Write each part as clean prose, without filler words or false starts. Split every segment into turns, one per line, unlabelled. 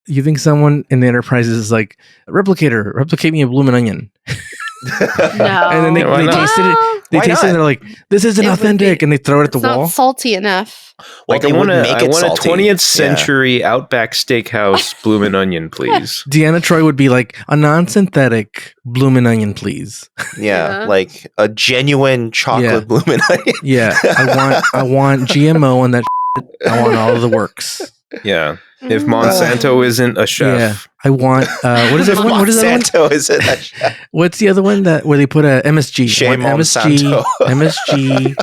You think someone in the Enterprise is like, replicator, replicate me a bloomin' onion?
No.
And then they tasted it. They tasted it and they're like, this isn't authentic. And they throw it at the wall.
Not salty enough.
Like
I want a
salty.
20th century Outback Steakhouse bloomin' onion, please.
Deanna Troi would be like, a non-synthetic bloomin' onion, please.
Yeah, like a genuine chocolate bloomin' onion.
Yeah, I want GMO on that shit. I want all of the works.
Yeah. If Monsanto isn't a chef.
I want what is that one? What is that one?
Monsanto isn't a chef.
What's the other one that where they put a MSG?
Shame
MSG. MSG.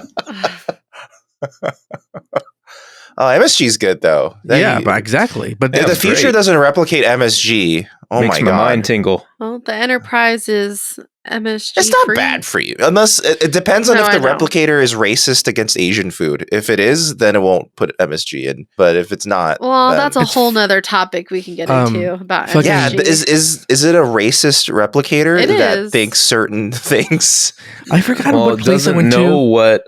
MSG's good though.
But exactly. But
if the future doesn't replicate MSG,
makes my mind tingle.
Well, the Enterprise is MSG.
It's not
free.
bad for you, unless it depends on if the replicator is racist against Asian food. If it is, then it won't put MSG in. But if it's not,
well, that's a whole nother topic we can get into about MSG.
Yeah, is it a racist replicator that thinks certain things?
I forgot what place
I
went to.
What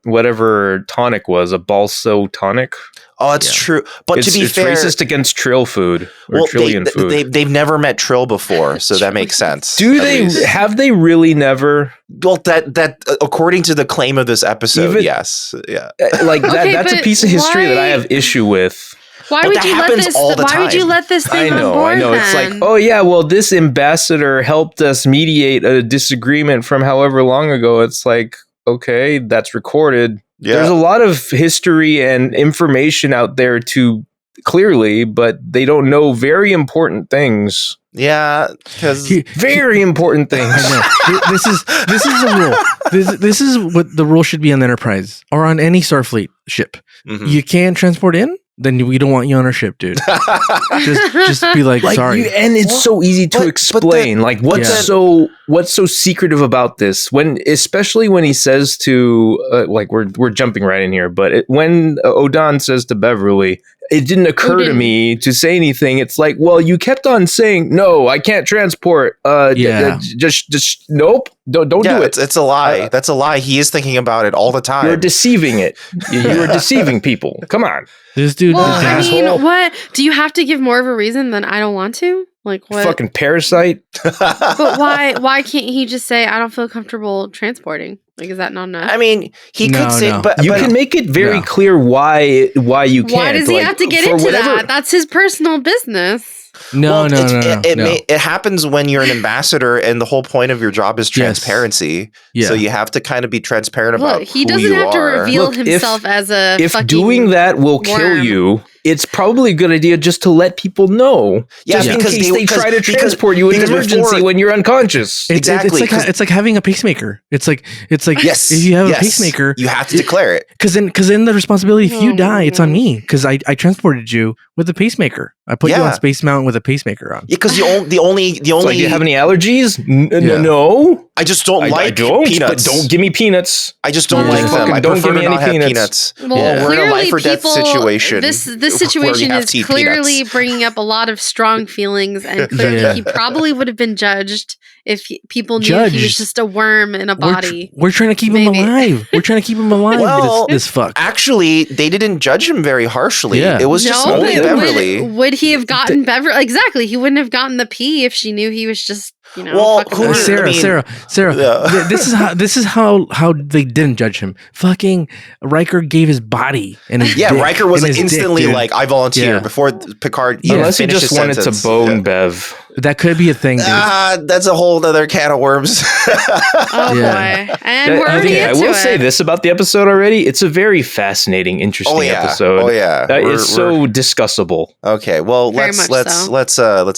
whatever tonic was, a balso tonic.
Oh, it's true. But to be fair,
it's racist against Trill food or Trillian food.
They've never met Trill before, so that makes sense.
Do they? Have they really never?
Well, that according to the claim of this episode, yes, yeah.
Like that's a piece of history that I have issue with.
Why would you let this? Why would you let this thing on board?
I know.
Then?
It's like, oh yeah, well, this ambassador helped us mediate a disagreement from however long ago. It's like, okay, that's recorded. Yeah. There's a lot of history and information out there clearly, but they don't know very important things.
Yeah, because
very important things.
I know. This is a rule. This is what the rule should be on the Enterprise or on any Starfleet ship. Mm-hmm. You can't transport in, then we don't want you on our ship, dude. just be like sorry.
And it's so easy to explain. What's so secretive about this? Especially when he says to we're jumping right in here, but when Odan says to Beverly, it didn't occur to me to say anything. It's like, well, you kept on saying, no, I can't transport. Just nope. Don't do it.
It's a lie. That's a lie. He is thinking about it all the time.
You're deceiving it. You're deceiving people. Come on.
This dude.
Well, I mean, what? Do you have to give more of a reason than I don't want to? Like what?
Fucking parasite.
But why can't he just say I don't feel comfortable transporting? Like, is that not enough?
I mean, he could say, but
you can make it very clear why you can't.
Why does he have to get into that? That's his personal business.
No.
It happens when you're an ambassador, and the whole point of your job is transparency.
Yeah.
So you have to kind of be transparent about
he doesn't have to reveal himself as a.
If doing that will kill you, it's probably a good idea just to let people know.
Yeah,
just in case they try to transport you in an emergency when you're unconscious.
Exactly.
It's like having a pacemaker. It's like
yes,
if you have a pacemaker,
you have to declare it.
Because then the responsibility, if you die, it's on me because I transported you with a pacemaker. I put you on Space Mountain with a pacemaker on.
Yeah, because the only.
Like, you have any allergies? No,
I just don't like
peanuts.
But
don't give me peanuts.
I just don't like them. I
don't give me any
peanuts. Well, we're in a life or death situation.
This situation is clearly bringing up a lot of strong feelings, and clearly he probably would have been judged if people knew he was just a worm in a body.
We're trying to keep him alive. We're trying to keep him alive.
Well,
this fuck.
Actually, they didn't judge him very harshly.
Yeah.
It was just only Beverly.
Would he have gotten Beverly? Exactly. He wouldn't have gotten the P if she knew he was just,
Sarah. Yeah. This is how they didn't judge him. Fucking Riker gave his body and his dick
Riker was instantly
dick,
like, I volunteer before Picard.
Unless he just wanted to bone Bev.
That could be a thing, dude.
That's a whole other can of worms.
Oh boy. And we're already into
I will say this about the episode already. It's a very fascinating, interesting episode.
Oh yeah.
It's so discussable.
Okay, well let's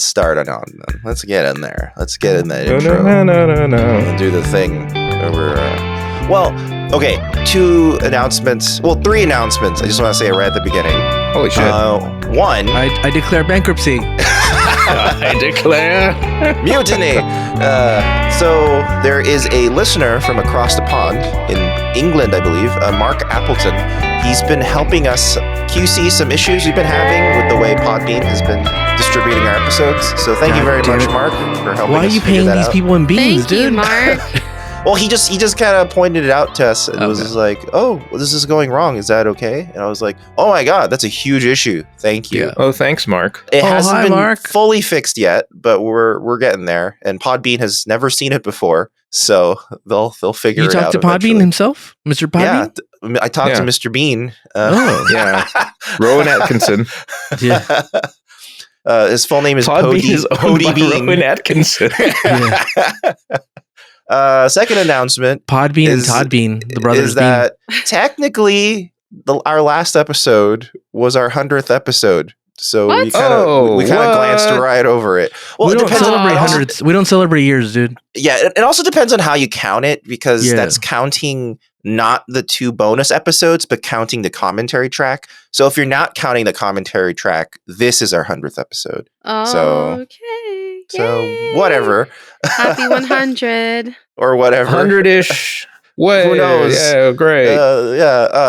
start it on. Let's get in there. Let's get in that intro. No. Do the thing over okay, 2 announcements. Well, 3 announcements. I just want to say it right at the beginning.
Holy shit.
1.
I declare bankruptcy.
I declare
mutiny. So there is a listener from across the pond in England, I believe, Mark Appleton. He's been helping us QC some issues we've been having with the way Podbean has been distributing our episodes. So thank you very much, Mark, for helping us.
Why are you paying these people in beans, dude?
Thank you, Mark.
Well, he just kind of pointed it out to us and was just like, "Oh, this is going wrong. Is that okay?" And I was like, "Oh my god, that's a huge issue. Thank you."
Yeah. Oh, thanks, Mark.
It hasn't been fully fixed yet, but we're getting there. And Podbean has never seen it before, so they'll figure it out.
You talked to
eventually.
Podbean himself, Mr. Podbean?
Yeah, I talked to Mr. Bean.
Yeah, Rowan Atkinson.
Yeah.
His full name is
Podbean Bean. Rowan Atkinson.
Second announcement.
Podbean and Todd Bean, the brothers.
Is that technically our last episode was our 100th episode. So we kind of glanced right over it. Well,
we don't celebrate hundreds. We don't celebrate years, dude.
Yeah, it also depends on how you count it, because that's counting not the 2 bonus episodes, but counting the commentary track. So if you're not counting the commentary track, this is our 100th episode.
Oh, okay.
So whatever.
Happy 100
or whatever.
100-ish. Who knows? Yeah, great.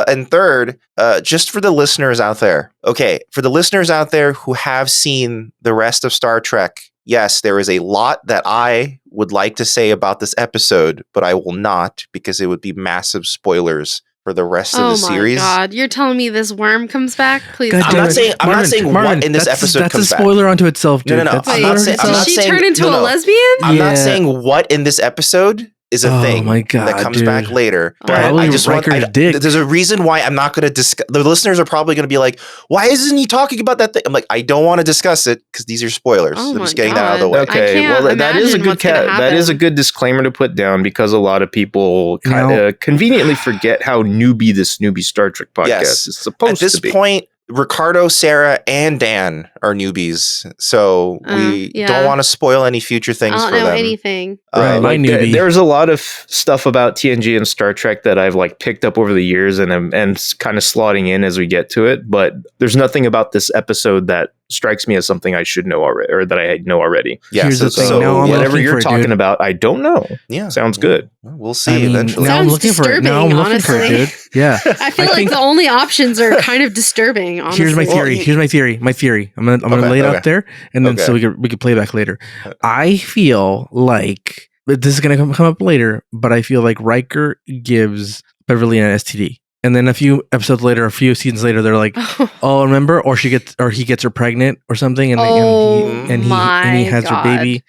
And third, just for the listeners out there. Okay, for the listeners out there who have seen the rest of Star Trek, yes, there is a lot that I would like to say about this episode, but I will not, because it would be massive spoilers for the rest of the series.
Oh my god, you're telling me this worm comes back? Please.
I'm not saying what in this episode comes back.
That's a spoiler unto itself, dude.
No.
Did she turn into a lesbian?
I'm not saying what in this episode is a thing that comes back later. But I just there's a reason why I'm not going to discuss. The listeners are probably going to be like, "Why isn't he talking about that thing?" I'm like, I don't want to discuss it because these are spoilers. I'm just getting that out of the way.
Okay, well, that is a good disclaimer to put down, because a lot of people kind of conveniently forget how newbie this newbie Star Trek podcast is supposed to be. At this point,
Ricardo, Sarah, and Dan are newbies, so we don't want to spoil any future things for them.
I don't know anything.
There's a lot of stuff about TNG and Star Trek that I've picked up over the years and kind of slotting in as we get to it, but there's nothing about this episode that strikes me as something I should know already, or that I know already.
Yeah,
here's the thing. So
whatever you're talking about, I don't know.
Yeah,
sounds good.
We'll see eventually.
Now I'm looking for it. Now I'm looking for it, dude. Yeah,
I feel like the only options are kind of disturbing. Honestly.
Here's my theory. My theory. I'm gonna lay it out there, and then so we could play back later. I feel like this is gonna come up later, but I feel like Riker gives Beverly an STD. And then a few episodes later, a few seasons later, they're like, "Oh, remember?" Or he gets her pregnant or something, and he has her baby.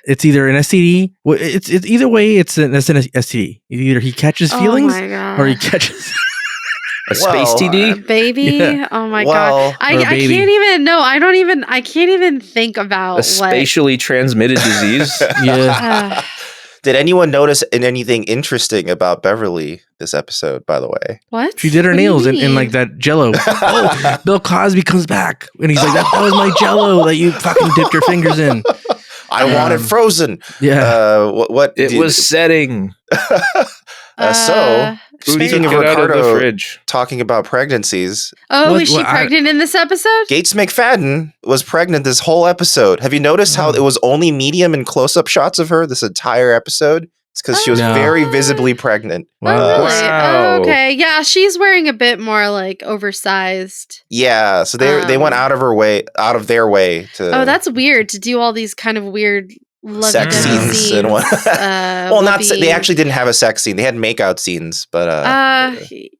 It's either an STD. Well, it's either way. It's an STD. Either he catches feelings, or he catches
a space TD,
baby. Yeah. Oh my god! I can't even. No, I don't even. I can't even think about
a spatially transmitted disease.
Yeah.
Did anyone notice anything interesting about Beverly this episode, by the way?
What?
She did her nails in like that Jello. Oh, Bill Cosby comes back. And he's like, that was my Jello that you fucking dipped your fingers in.
I want it frozen.
Yeah.
What
it was setting.
Speaking of Ricardo talking about pregnancies.
Oh, is she pregnant in this episode?
Gates McFadden was pregnant this whole episode. Have you noticed how it was only medium and close-up shots of her this entire episode? It's because she was very visibly pregnant.
Wow. Oh, really? Oh, okay. Yeah, she's wearing a bit more oversized.
Yeah, so they went out of their way to.
Oh, that's weird to do all these kind of weird
sex scenes and what? They actually didn't have a sex scene. They had makeout scenes, but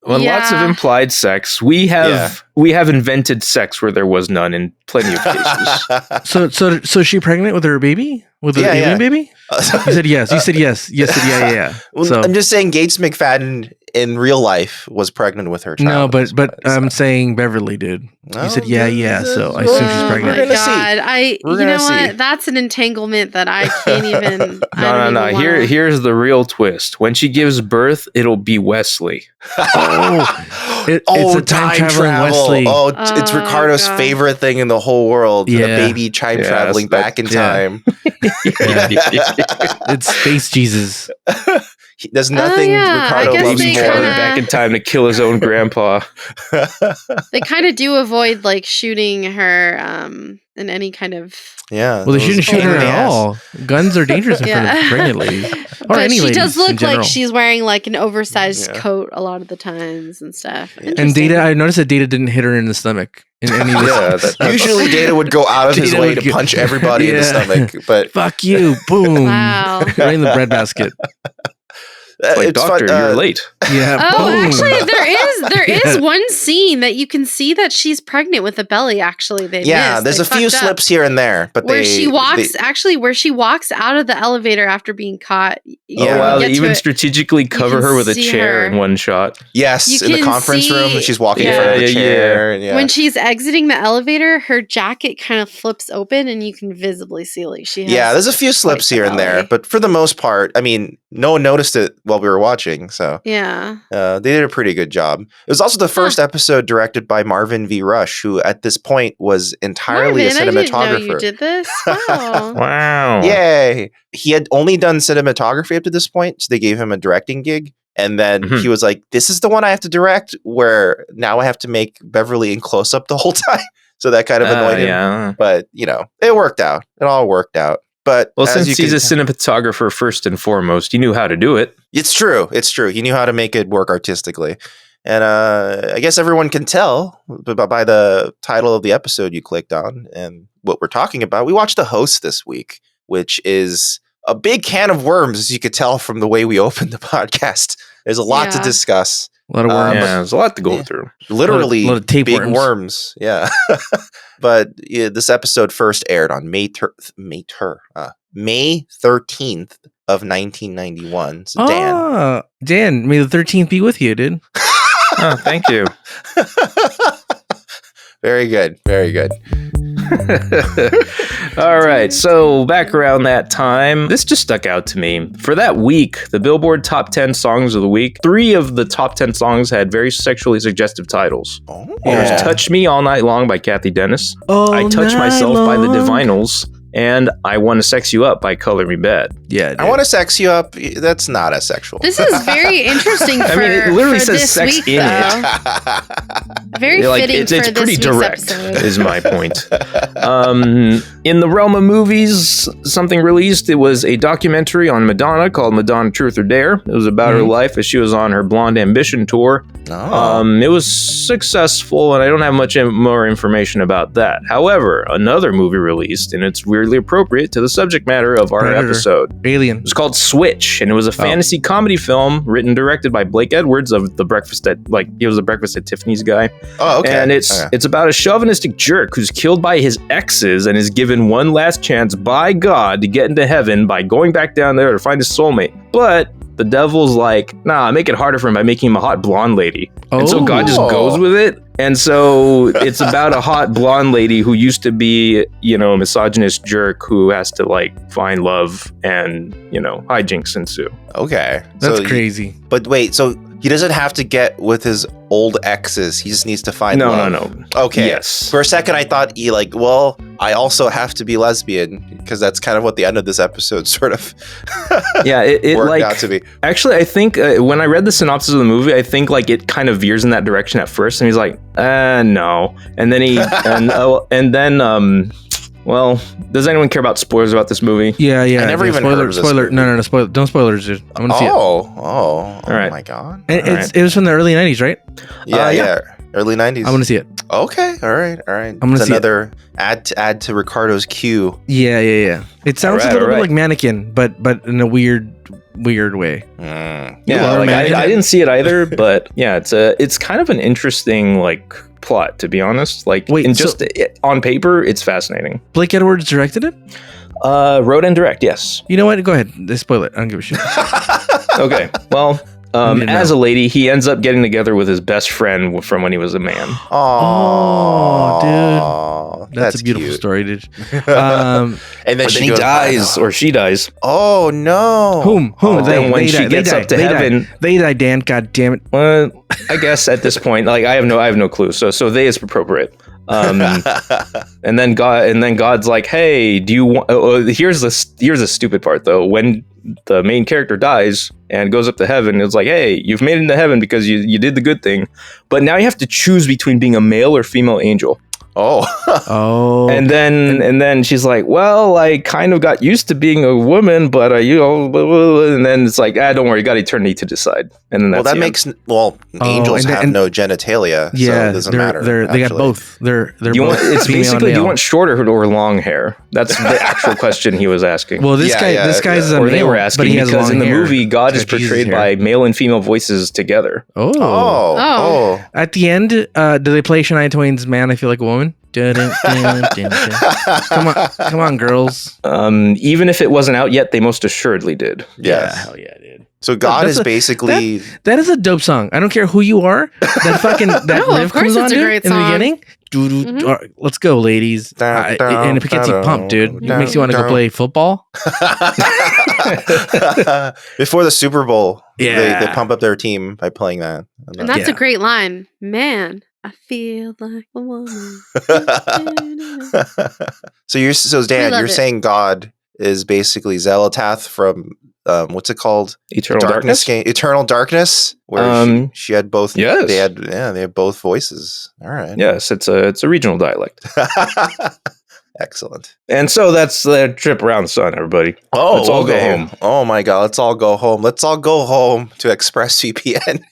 lots of implied sex. We have invented sex where there was none in plenty of cases.
So she pregnant with her baby? With an alien baby? You said yes. You said yes. Yes, said yeah.
Well, I'm just saying Gates McFadden in real life was pregnant with her child.
No, but I'm saying Beverly, dude. You said yeah. So I assume she's pregnant.
Oh my god! You know what? That's an entanglement that I can't even.
No. Here's the real twist. When she gives birth, it'll be Wesley.
It's a time traveling Wesley. It's Ricardo's favorite thing in the whole world. Yeah. A baby time traveling back in time.
It's space Jesus.
There's nothing Ricardo loves more than
back in time to kill his own grandpa.
They kind of do avoid shooting her in any kind of.
Yeah.
Well, they shouldn't shoot her at all. Guns are dangerous in front of pregnant ladies.
But she does look like she's wearing an oversized coat a lot of the times and stuff.
And Data, I noticed that Data didn't hit her in the stomach. In any of this.
Usually Data would go out of his way to punch everybody in the stomach. But
fuck you. Boom.
Wow.
Right in the breadbasket.
Like, doctor, you're late.
Yeah.
Oh, actually, there is one scene that you can see that she's pregnant with a belly. Actually,
there's a few slips here and there, but
where she walks out of the elevator after being caught.
They even strategically cover her with a chair in one shot.
Yes, in the conference room, she's walking in front of a chair.
Yeah. When she's exiting the elevator, her jacket kind of flips open, and you can visibly see she has. Yeah,
there's a few slips here and there, but for the most part, I mean, no one noticed it while we were watching. So they did a pretty good job. It was also the first episode directed by Marvin V. Rush, who at this point was entirely a cinematographer.
I didn't know you did this. Wow.
Wow.
Yay. He had only done cinematography up to this point, so they gave him a directing gig. And then he was like, this is the one I have to direct, where now I have to make Beverly in close-up the whole time. So that kind of annoyed him. Yeah. But, it worked out. It all worked out. But
since he's a cinematographer first and foremost, he knew how to do it.
It's true. He knew how to make it work artistically. And I guess everyone can tell by the title of the episode you clicked on and what we're talking about. We watched The Host this week, which is a big can of worms, as you could tell from the way we opened the podcast. There's a lot to discuss.
A lot of worms.
There's a lot to go through.
Literally,
a lot of
big worms. Yeah. But this episode first aired on May 13th of 1991. So
Dan, may the 13th be with you, dude.
Thank you.
Very good. Very good.
All right, so back around that time, this just stuck out to me. For that week, the Billboard Top 10 Songs of the Week, 3 of the top 10 songs had very sexually suggestive titles. There's Touch Me All Night Long by Kathy Dennis, I Touch Myself by the Divinals, and I Want to Sex You Up by Color Me Bad.
Yeah, dude.
I Want to Sex You Up, that's not as sexual.
This is very interesting for,
it literally says sex
week,
in
it. Very fitting
it's
for
pretty
this
direct,
episode.
is my point. In the realm of movies, something released, it was a documentary on Madonna called Madonna Truth or Dare. It was about her life as she was on her Blonde Ambition tour. It was successful, and I don't have much more information about that. However, another movie released, and it's weirdly appropriate to the subject matter of our episode.
Alien.
It was called Switch, and it was a fantasy comedy film written and directed by Blake Edwards of The Breakfast at, he was the Breakfast at Tiffany's guy.
Oh, okay.
And it's about a chauvinistic jerk who's killed by his exes and is given one last chance by God to get into heaven by going back down there to find his soulmate. But the devil's like, nah, make it harder for him by making him a hot blonde lady. And so God just goes with it. And so it's about a hot blonde lady who used to be, a misogynist jerk who has to find love and, hijinks ensue.
Okay.
That's crazy.
But wait, so he doesn't have to get with his old exes. He just needs to find love.
No.
Okay.
Yes.
For a second, I thought I also have to be lesbian, because that's kind of what the end of this episode sort of
it
worked out to be.
Actually, I think when I read the synopsis of the movie, I think it kind of veers in that direction at first, and he's like, no. And then well, does anyone care about spoilers about this movie?
Yeah.
I never even heard of this
spoiler.
movie.
No, spoiler. Don't spoilers, dude. I want to see it.
All
right.
My God.
It was from the early 90s, right?
Yeah. Early 90s.
I want to see it.
Okay. All right.
I'm gonna see
another add to Ricardo's queue.
Yeah. It sounds a little bit like Mannequin, but in a weird way.
I didn't see it either, but yeah, it's kind of an interesting plot, to be honest. On paper, it's fascinating.
Blake Edwards directed it?
Wrote and direct, yes.
You know what? Go ahead. Spoil it. I don't give a shit.
Okay. Well, as a lady, he ends up getting together with his best friend from when he was a man.
Oh, dude. That's a beautiful story, dude.
And then
he dies, or she dies.
Oh, no.
Whom?
When she gets up to heaven.
They die, Dan. God damn it.
Well, I guess at this point, I have no clue. So they is appropriate. And then God's like, hey, do you want? Here's the stupid part though. When the main character dies and goes up to heaven, it's like, hey, you've made it into heaven because you did the good thing, but now you have to choose between being a male or female angel.
Oh.
And then she's like, well, I kind of got used to being a woman, but and then it's like, don't worry, you got eternity to decide. And then that's
angels have no genitalia, so it doesn't matter.
They got both. They're both
it's basically, do you want short or long hair? That's the actual question he was asking.
Well, this guy's a male,
they were asking,
but he has
because in the
hair.
movie, God is portrayed by male and female voices together.
Oh.
At the end, do they play Shania Twain's "Man, I Feel Like a Woman"? Come on, girls.
Even if it wasn't out yet, they most assuredly did.
Yes.
Yeah, hell yeah, dude.
So God is basically
that is a dope song. I don't care who you are. That fucking riff comes on, dude, in the beginning. Let's go, ladies. And if it gets you pumped, dude, it makes you want to go play football.
Before the Super Bowl,
yeah,
they pump up their team by playing that.
And that's a great line. Man, I feel like a woman.
So Dan, you're saying God is basically Xelatath from what's it called?
Eternal Darkness
game. Eternal Darkness, where she had both.
Yes.
They had both voices. All right.
Yes, it's a regional dialect.
Excellent.
And so that's the trip around the sun, everybody. Let's all go home.
Oh my God, let's all go home. Let's all go home to ExpressVPN.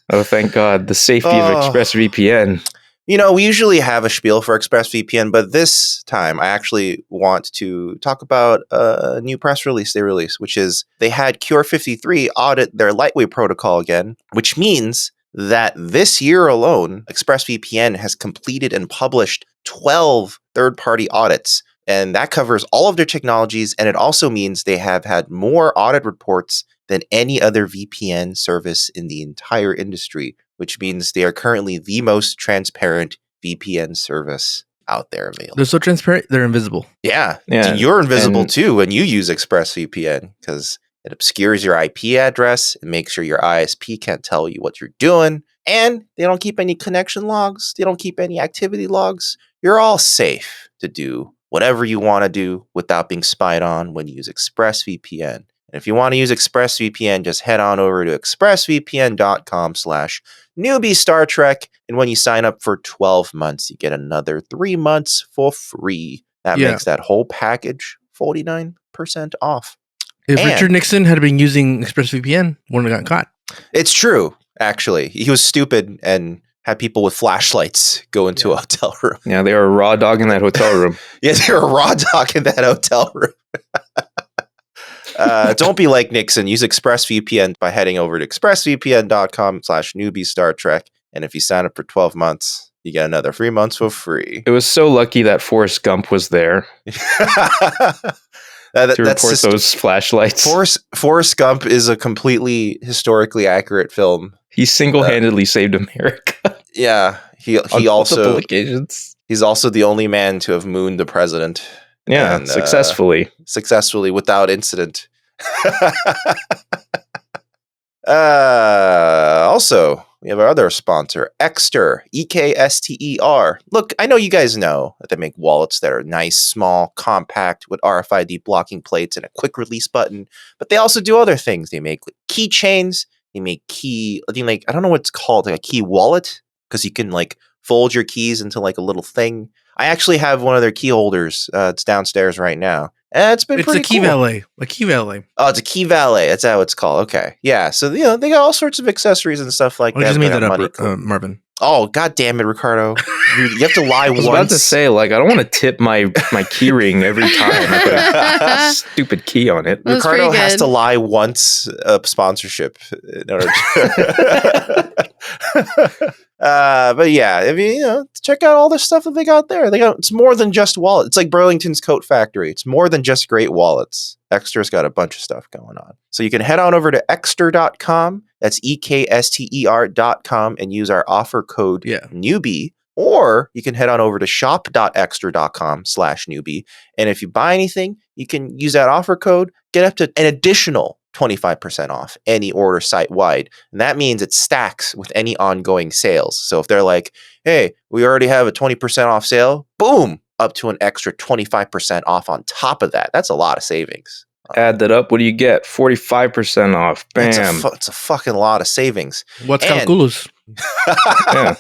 Oh, thank God. The safety of ExpressVPN.
You know, we usually have a spiel for ExpressVPN, but this time I actually want to talk about a new press release they released, which is they had Cure 53 audit their lightweight protocol again, which means that this year alone, ExpressVPN has completed and published 12 third-party audits. And that covers all of their technologies, and it also means they have had more audit reports than any other VPN service in the entire industry, which means they are currently the most transparent VPN service out there available.
They're so transparent, they're invisible.
Yeah. You're invisible too when you use ExpressVPN, because it obscures your IP address and makes sure your ISP can't tell you what you're doing. And they don't keep any connection logs. They don't keep any activity logs. You're all safe to do whatever you want to do without being spied on when you use ExpressVPN. And if you want to use ExpressVPN, just head on over to expressvpn.com/newbie and when you sign up for 12 months, you get another 3 months for free. That makes that whole package 49% off.
If Richard Nixon had been using ExpressVPN, wouldn't have gotten caught.
It's true, actually. He was stupid and had people with flashlights go into a hotel room.
Yeah, they were raw dog in that hotel room.
They were raw dog in that hotel room. Don't be like Nixon. Use ExpressVPN by heading over to expressvpn.com/newbie. And if you sign up for 12 months, you get another 3 months for free.
It was so lucky that Forrest Gump was there. To report those flashlights.
Forrest Gump is a completely historically accurate film.
He single-handedly saved America.
Yeah, he
on
also
multiple occasions.
He's also the only man to have mooned the president.
Yeah, and, successfully
without incident. Also, we have our other sponsor, Ekster, EKSTER. Look, I know you guys know that they make wallets that are nice, small, compact, with RFID blocking plates and a quick release button, but they also do other things. They make keychains, they make I don't know what it's called, like a key wallet, because you can like fold your keys into like a little thing. I actually have one of their key holders. It's downstairs right now. And it's pretty cool.
It's a key valet. A key valet.
Oh, it's a key valet. That's how it's called. Okay. Yeah. So, they got all sorts of accessories and stuff like that.
I just made that up, Marvin.
Oh, God damn it, Ricardo. You have to lie once.
I was about to say, I don't want to tip my key ring every time I put a stupid key on it.
Ricardo has to lie once of sponsorship in order to... but yeah, I mean, check out all the stuff that they got there. It's more than just wallets. It's like Burlington's Coat Factory. It's more than just great wallets. Ekster's got a bunch of stuff going on. So you can head on over to ekster.com. That's EKSTER.com and use our offer code newbie. Or you can head on over to shop.ekster.com/newbie. And if you buy anything, you can use that offer code, get up to an additional 25% off any order site-wide. And that means it stacks with any ongoing sales. So if they're like, hey, we already have a 20% off sale, boom, up to an extra 25% off on top of that. That's a lot of savings.
Add that up. What do you get? 45% off. Bam.
It's a fucking lot of savings.
What's calculus?
Yeah.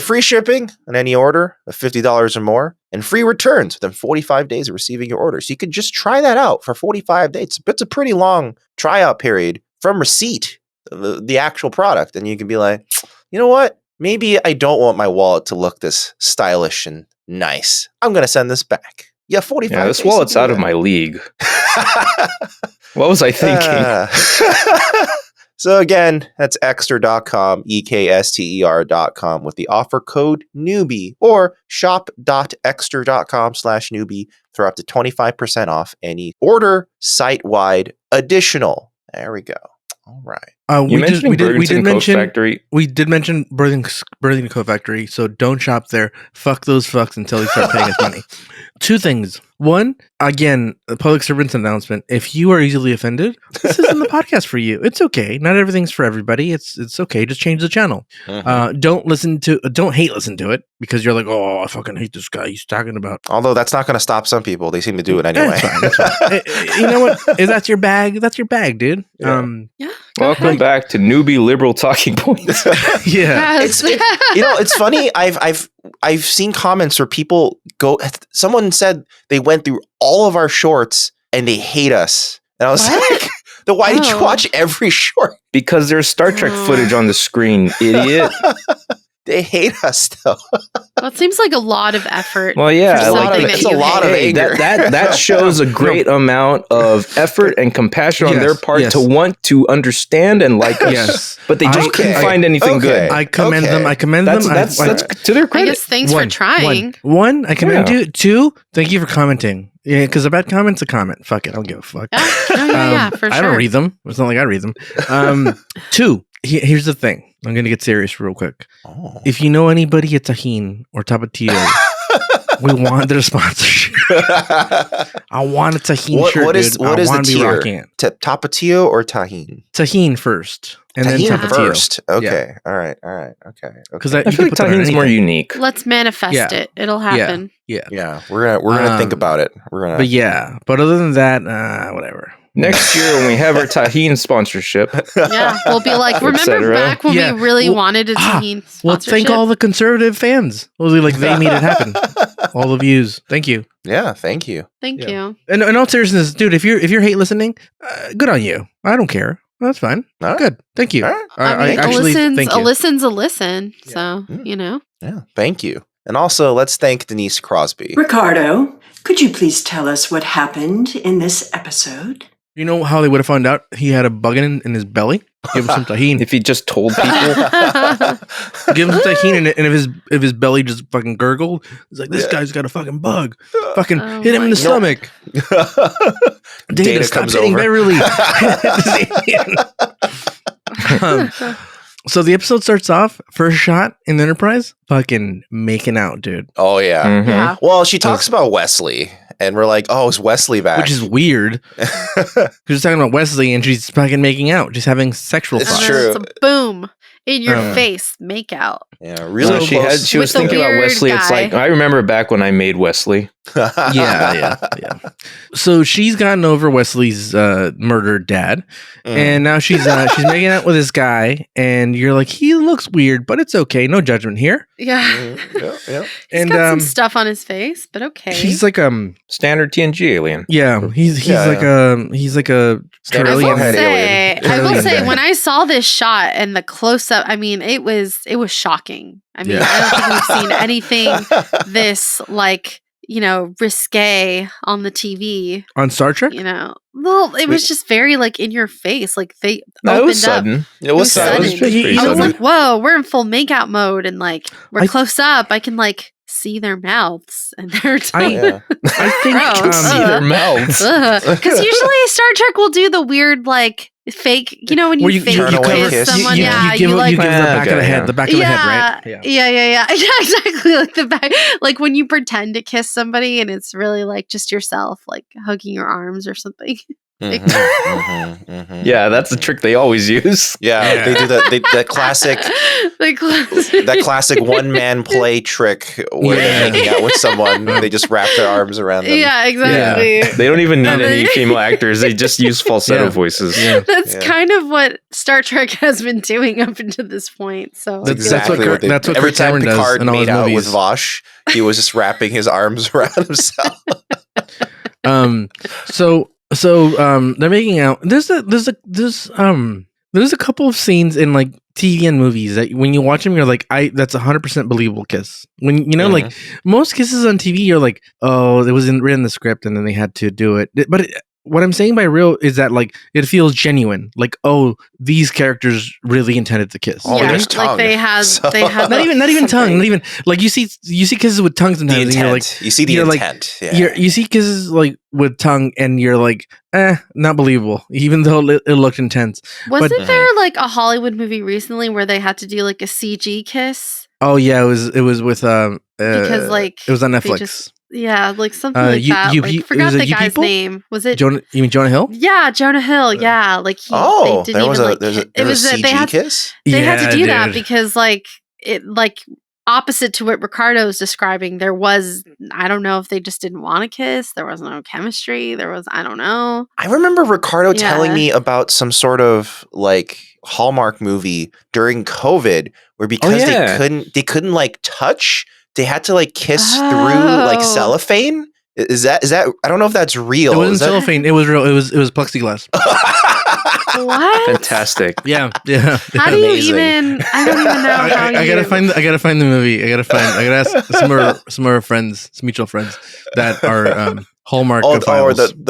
Free shipping on any order of $50 or more, and free returns within 45 days of receiving your order. So you could just try that out for 45 days. It's a pretty long tryout period from receipt of the actual product. And you can be like, you know what? Maybe I don't want my wallet to look this stylish and nice. I'm going to send this back. Yeah, 45 days.
This wallet's out of my league. What was I thinking?
So again, that's ekster.com, ekster.com with the offer code newbie or shop.ekster.com/newbie for up to 25% off any order site-wide additional. There we go. All right.
We did
mention Burlington Coat Factory, so don't shop there. Fuck those fucks until you start paying us money. Two things. One, again, a public servant's announcement. If you are easily offended, this isn't the podcast for you. It's okay. Not everything's for everybody. It's okay. Just change the channel. Don't listen to it because you're like, oh, I fucking hate this guy. He's talking about.
Although that's not going to stop some people. They seem to do it anyway.
That's fine. You know what? If that's your bag, that's your bag, dude.
Yeah.
Welcome back to newbie liberal talking points.
Yeah.
It's funny. I've seen comments where people go. Someone said they went through all of our shorts and they hate us. And I was like, then why did you watch every short?
Because there's Star Trek footage on the screen, idiot.
They hate us though.
Well, it seems like a lot of effort.
Well, yeah,
it's a lot of anger.
That shows a great amount of effort and compassion on their part to want to understand and like us.
Yes.
But they just couldn't find anything good.
I commend them.
That's to their credit.
I guess thanks for trying.
One, I commend you. Two, thank you for commenting. Yeah, because a bad comment's a comment. Fuck it, I don't give a fuck.
Yeah, for sure.
I don't read them. It's not like I read them. Two, here's the thing. I'm going to get serious real quick.
Oh.
If you know anybody at Tajin or Tapatio, we want their sponsorship. I want a Tajin shirt,
what is
the
tier?
Rocking it.
Tapatio or Tajin?
Tajin first. And
Tajin
then Tapatio.
First. Okay.
Yeah.
All right. Okay.
Because
I feel like Tajin's more unique.
Let's manifest it. It'll happen.
Yeah. We're gonna think about it.
But other than that, whatever.
Next year when we have our Tajin sponsorship.
Yeah, we'll be like, remember back when we really wanted a Tajin sponsorship?
Well, thank all the conservative fans. We'll be like, they made it happen. All the views. Thank you.
Yeah, thank you.
Thank you.
And in all seriousness, dude, if you're hate listening, good on you. I don't care. That's fine.
All right.
Good. Thank you.
All right.
I actually thank you.
A listen's a listen. So,
Yeah, thank you. And also, let's thank Denise Crosby.
Ricardo, could you please tell us what happened in this episode?
You know how they would have found out he had a bug in his belly? Give him some Tajin.
If he just told people.
Give him some Tajin, and if his belly just fucking gurgled, it's like, this guy's got a fucking bug. Fucking hit him in the stomach. Data
comes
hitting
over.
Beverly. So the episode starts off, first shot in the Enterprise, fucking making out, dude.
Oh, yeah.
Mm-hmm.
Yeah.
Well, she talks about Wesley, and we're like, oh, is Wesley back?
Which is weird. She's talking about Wesley, and she's fucking making out, just having sexual
It's
thoughts.
true.
It's a boom in your face, make out.
Yeah, really.
She was
With the
thinking about
weird
Wesley. It's
guy.
like, I remember back when I made Wesley.
Yeah. So she's gotten over Wesley's murdered dad, and now she's making out with this guy, and you're like, he looks weird, but it's okay, no judgment here.
Yeah.
Yeah.
He's got some stuff on his face, but okay.
He's like
Standard TNG alien.
yeah, he's like a
Standard
Trillian.
I will say,
guy.
when I saw this shot and the close up, I mean, it was shocking. I mean,
Yeah.
I don't think we've seen anything this risque on the TV.
on Star Trek.
Well, it was just very in your face. Like they
No, it
opened
was
up.
sudden.
It was
sudden.
sudden.
pretty
I was
sudden.
like, whoa, we're in full makeout mode, and we're
I-
close up. I can see their mouths and their tongue.
Yeah.
I think
Gross.
See their mouths.
Because usually Star Trek will do the weird fake, when
where
you fake
turn away
kiss
kiss.
someone.
you give the back of the head, the back of the head, right?
Yeah, exactly. Like the back, like when you pretend to kiss somebody and it's really just yourself, hugging your arms or something.
Yeah, that's the trick they always use.
Yeah. They do that classic, that classic one-man play trick where they're hanging out with someone. They just wrap their arms around them.
Yeah, exactly.
Yeah. They don't even need any female actors. They just use falsetto voices.
Yeah.
That's kind of what Star Trek has been doing up until this point. So
That's exactly what every time Picard made out with Vosh, he was just wrapping his arms around himself.
So they're making out. There's a couple of scenes in like TV and movies that when you watch them, you're like, that's 100% believable kiss. When like most kisses on TV, you're like, oh, it was written in the script and then they had to do it. But what I'm saying by real is that like it feels genuine. Like, oh, these characters really intended to kiss.
Oh, there's tongue.
Like they had
not even tongue. Not even like you see kisses with tongue sometimes.
The intent.
And you're like,
you see the intent.
You see kisses like with tongue, and you're like, not believable, even though it looked intense.
Wasn't there like a Hollywood movie recently where they had to do like a CG kiss?
Oh yeah, it was with
because like
it was on Netflix.
Like something like that. I forgot the guy's name. Was it
Jonah? You mean Jonah Hill?
Yeah, Jonah Hill. Yeah, like they didn't even like. It was a CG kiss. They had to do that because like it like opposite to what Ricardo's describing. There was, I don't know if they just didn't want to kiss. There was no chemistry. I don't know.
I remember Ricardo telling me about some sort of like Hallmark movie during COVID where because they couldn't like touch. They had to like kiss through like cellophane. Is that? I don't know if that's real.
It wasn't cellophane. It was real. It was plexiglass.
What?
Fantastic.
Yeah.
How do you even? I don't even know how
I gotta find the movie. I gotta ask some of our friends, some mutual friends that are Hallmark.
Or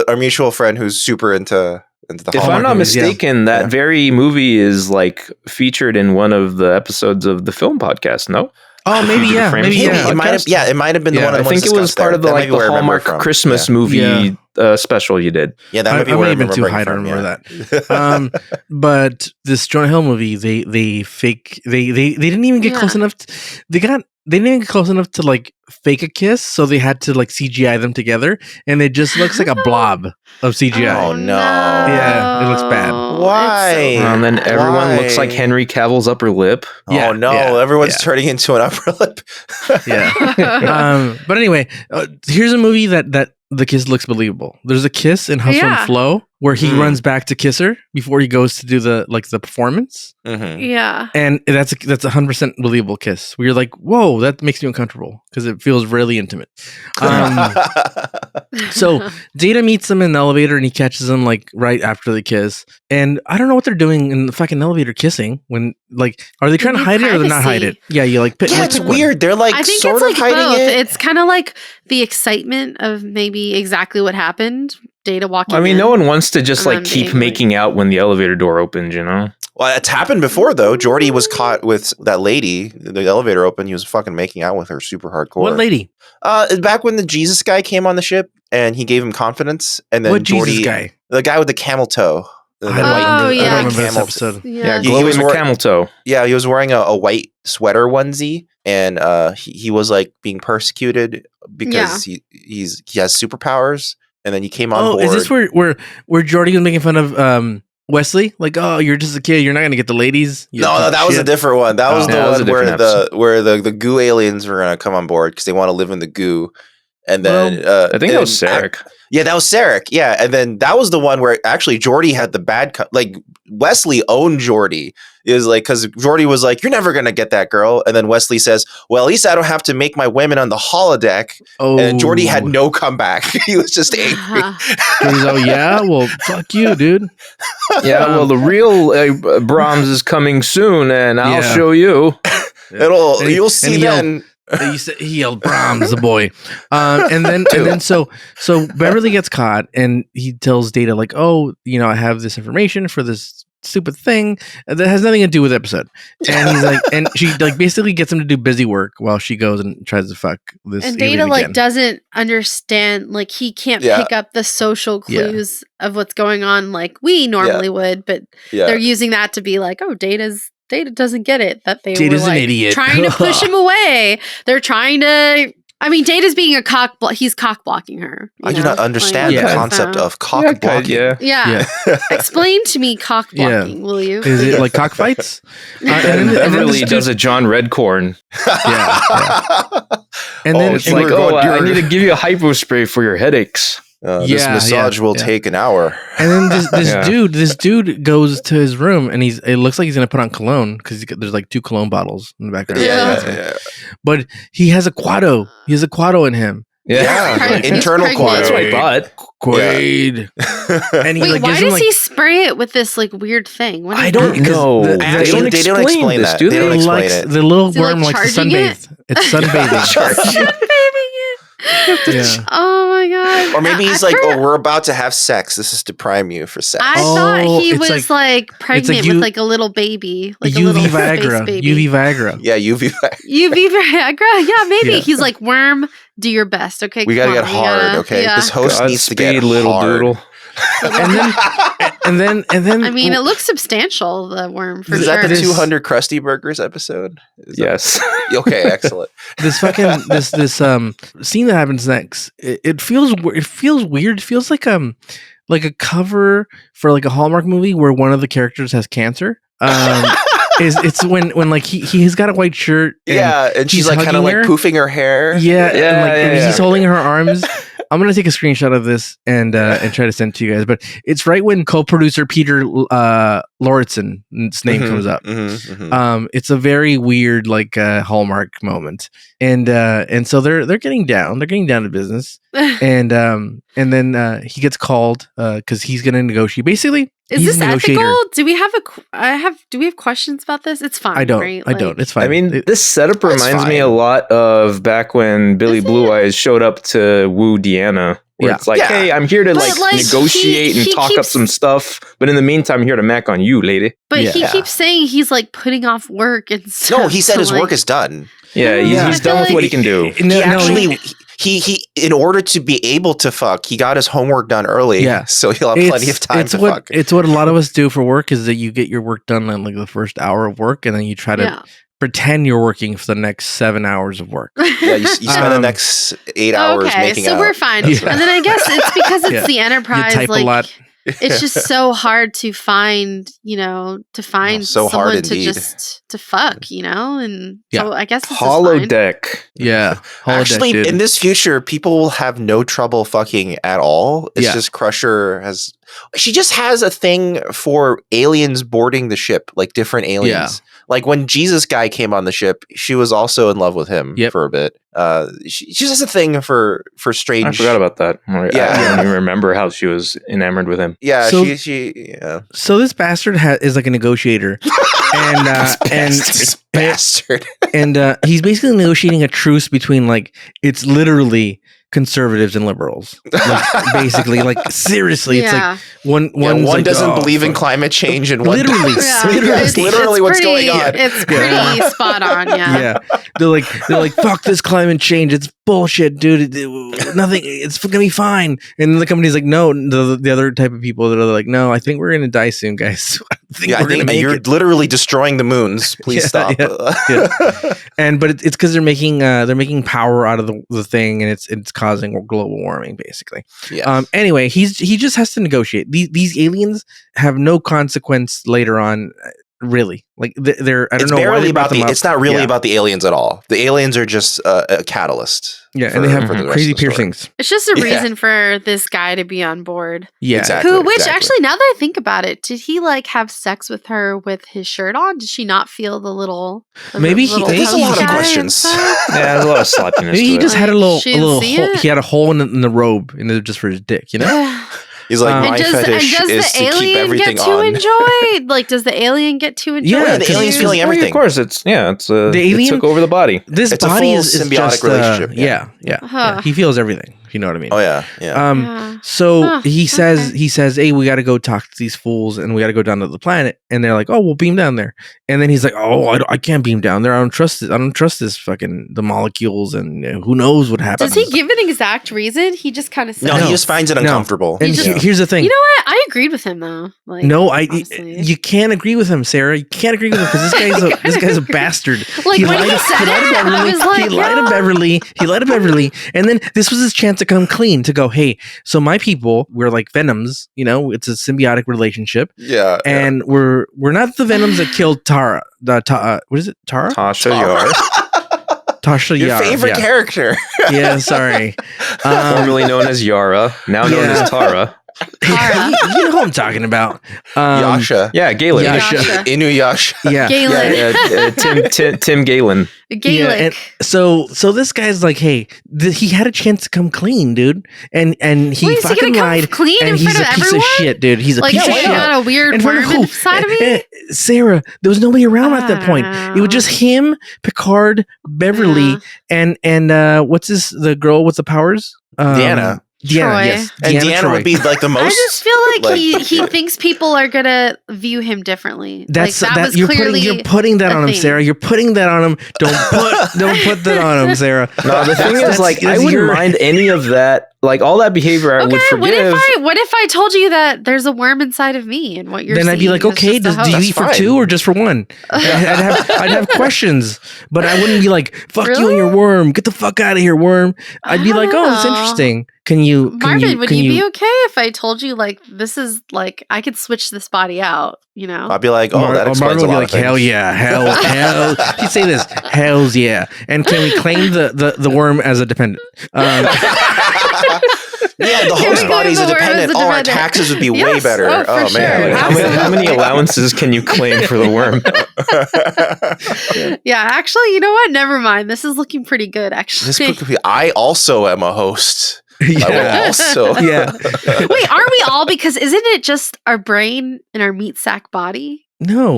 our mutual friend who's super into the
if I'm not mistaken, that very movie is like featured in one of the episodes of the film podcast. No.
Oh, maybe yeah.
It might have. Yeah, it might have been the one.
I think it was part of the like the Hallmark Christmas movie special you did.
Yeah, that maybe
I been too high to remember that. But this Jonah Hill movie, they didn't even get close enough. They didn't even get close enough to like fake a kiss, so they had to like CGI them together, and it just looks like a blob of CGI.
Oh no!
Yeah, it looks bad.
Why?
And then everyone looks like Henry Cavill's upper lip.
Yeah, oh no! Everyone's turning into an upper lip.
But anyway, here's a movie that the kiss looks believable. There's a kiss in Hustle and Flow where he runs back to kiss her before he goes to do the performance.
Yeah,
and that's 100% believable kiss. Where you're like, whoa, that makes me uncomfortable because it feels really intimate. So Data meets him in the elevator and he catches him like right after the kiss. And I don't know what they're doing in the fucking elevator kissing when like, are they trying to hide it or they're not hide it? Yeah, you like.
It's weird. They're like, I think sort it's like both.
It's kind of like the excitement of maybe exactly what happened. Data walking.
I mean, no one wants to just like keep making out when the elevator door opens, you know?
Well, it's happened before though. Geordi was caught with that lady. The elevator opened. He was fucking making out with her super hardcore.
What lady?
Back when the Jesus guy came on the ship and he gave him confidence, and then
what Jesus guy?
The guy with the camel toe.
I remember this episode.
Yeah, glowing the camel toe.
Yeah, he was wearing a white sweater onesie, and he was like being persecuted because he has superpowers. And then he came on board.
Is this where Geordi was making fun of Wesley? Like, oh, you're just a kid. You're not going to get the ladies.
No, that was a different one. That was the one where the goo aliens were going to come on board because they want to live in the goo. And then
I think that was Sarek.
That was Sarek. Yeah, and then that was the one where actually Geordi had the bad like Wesley owned Geordi. It was like because Geordi was like, "You're never gonna get that girl," and then Wesley says, "Well, at least I don't have to make my women on the holodeck." Oh. And Geordi had no comeback. He was just angry.
He's well, fuck you, dude.
Yeah, well, the real Brahms is coming soon, and I'll show you.
You'll see then.
He yelled Brahms, the boy, and then so Beverly gets caught, and he tells Data like, "Oh, I have this information for this stupid thing that has nothing to do with the episode." And he's like, and she like basically gets him to do busy work while she goes and tries to fuck this.
And Data like doesn't understand, like he can't pick up the social clues of what's going on like we normally would, but they're using that to be like, oh, Data doesn't get it that they were like,
an idiot.
trying to push him away. They're trying to I mean, Data's being he's cock blocking her.
I do not understand the concept of cock blocking.
Yeah. Explain to me cock blocking, will you?
Is it like cockfights?
And Beverly does a John Redcorn.
And then
it's like, I need to give you a hypo spray for your headaches.
This massage will take an hour.
And then this dude goes to his room, and it looks like he's gonna put on cologne because there's like 2 cologne bottles in the background.
Yeah.
But he has a Quado. He has a Quado in him.
Internal Quado.
That's what I thought.
Quaid. And
wait, why does he spray it with this like weird thing?
I don't know.
They don't explain this. They don't explain it.
The little worm likes to sunbathe. It's sunbathing.
Oh my god!
Or maybe he's like, we're about to have sex. This is to prime you for sex.
I thought he was like pregnant with like a little baby, like
UV
a little
Viagra.
baby.
UV Viagra.
Yeah, UV Viagra.
UV Viagra. Yeah, maybe he's like, worm, do your best. Okay,
we gotta get hard. Okay, this host needs to get
little
hard.
Doodle.
and then
I mean, it looks substantial, the worm, for
sure. Is
that
the 200 Krusty Burgers episode?
Yes.
Okay, excellent.
This scene that happens next, it feels weird. It feels like a cover for like a Hallmark movie where one of the characters has cancer. It's when like he's got a white shirt.
And she's like kind of like poofing her hair.
And he's holding her arms. I'm gonna take a screenshot of this and try to send it to you guys. But it's right when co-producer Peter Lauritsen's name comes up. It's a very weird like Hallmark moment, and so they're getting down to business, and then he gets called because he's gonna negotiate. Basically,
is this ethical? Do we have questions about this? It's fine.
I don't.
Right?
I don't. It's fine.
I mean, this setup reminds me a lot of back when Billy Blue Eyes showed up to woo Deanna. Where it's like, hey, I'm here to like negotiate and talk up some stuff, but in the meantime, I'm here to mack on you, lady.
But he keeps saying he's like putting off work and stuff.
No, he said his work is done.
Yeah, he's done with what he can do.
He in order to be able to fuck, he got his homework done early. Yeah, so he'll have plenty of time to fuck.
It's what a lot of us do for work is that you get your work done in like the first hour of work, and then you try to pretend you're working for the next 7 hours of work.
Yeah, you spend the next 8 hours making out.
So we're fine. And then I guess it's because it's the Enterprise.
You type a lot.
It's just so hard to find, someone to fuck, and so I guess this
holodeck.
Actually, in this future, people will have no trouble fucking at all. It's just Crusher she just has a thing for aliens boarding the ship, like different aliens. Like when Jesus guy came on the ship, she was also in love with him for a bit. She just has a thing for strange.
I forgot about that. I don't even remember how she was enamored with him.
Yeah,
so, So this bastard is like a negotiator, and he's basically negotiating a truce between like it's literally conservatives and liberals, like, basically, like seriously, it's like one like,
doesn't believe in climate change, and one
literally,
literally what's going on.
It's pretty spot on.
They're like fuck this climate change, it's bullshit, dude. Nothing, it's gonna be fine. And then the company's like, no, the other type of people that are like, no, I think we're gonna die soon, guys. I think
you're literally destroying the moons. Please stop.
But it's because they're making power out of the thing, and it's causing global warming, basically. Anyway, he just has to negotiate. These aliens have no consequence later on. Really, like they're I don't know.
It's not really about the aliens at all. The aliens are just a catalyst.
And they have crazy piercings.
It's just a reason for this guy to be on board.
Yeah,
exactly.
Actually, now that I think about it, did he like have sex with her with his shirt on? Did she not feel the little?
Maybe
there's a lot of questions.
There's a lot of sloppiness.
Maybe he just had a little hole. He had a hole in the robe, and it was just for his dick.
He's like, my fetish is to keep everything on.
Does the alien get to enjoy?
Yeah, the alien's feeling everything.
Of course, the alien
it
took over the body.
This
it's
body
a full symbiotic relationship.
He feels everything. if you know what I mean.
Oh yeah.
So he says, hey, we got to go talk to these fools, and we got to go down to the planet. And they're like, oh, we'll beam down there. And then he's like, oh, I can't beam down there. I don't trust it. I don't trust this fucking the molecules, and who knows what happens.
Does he give an exact reason? He just kind of says,
no, he just finds it uncomfortable.
And here's the thing.
You know what? I agreed with him though. Like,
no, you can't agree with him, Sarah. You can't agree with him because this guy's a bastard.
Like when he said it, I was like,
he lied to Beverly. He lied to Beverly, and then this was his chance to come clean, to go, hey, so my people, we're like Venoms, it's a symbiotic relationship.
Yeah.
And we're not the Venoms that killed Tara. What is it? Tara?
Tasha Yar.
Tasha
Your
Yar.
favorite character.
Yeah, sorry.
Formerly known as Yara, now known as Tara.
You know who I'm talking about.
Yasha.
Yeah, Galen.
Yasha.
Inuyasha.
Yeah.
Galen.
Tim Galen.
Gaelic.
So this guy's like, hey, he had a chance to come clean, dude, and he fucking lied.
Clean
and
in
he's
front
a
of
piece
everyone?
of shit, dude. He's a piece of shit.
Got a weird worm inside of me.
Sarah, there was nobody around at that point. It was just him, Picard, Beverly, and what's the girl with the powers?
Deanna.
Deanna, yes.
And Deanna would be like the most.
I just feel like he thinks people are gonna view him differently. That was clearly
you're putting that on him, Sarah. You're putting that on him. Don't put that on him, Sarah.
No, the thing is, like, I wouldn't mind any of that. Like, all that behavior I would forgive.
What if I told you that there's a worm inside of me, and what you're
then I'd be like, okay, do you eat for two or just for one? I'd have questions, but I wouldn't be like, fuck you and your worm. Get the fuck out of here, worm. I'd be like, oh, it's interesting.
Marvin, would you be okay if I told you, like, this is like, I could switch this body out,
I'd be like, oh, that explains
Marvin
a lot
would be like, hell yeah, hell. He'd say this, hells yeah. And can we claim the worm as a dependent?
Yeah, the host body is a dependent. Oh, our taxes would be way better. Oh, man.
How many allowances can you claim for the worm?
Yeah, actually, you know what? Never mind. This is looking pretty good, actually.
I also am a host.
Yeah.
I will also.
Yeah.
Wait, aren't we all? Because isn't it just our brain and our meat sack body?
No.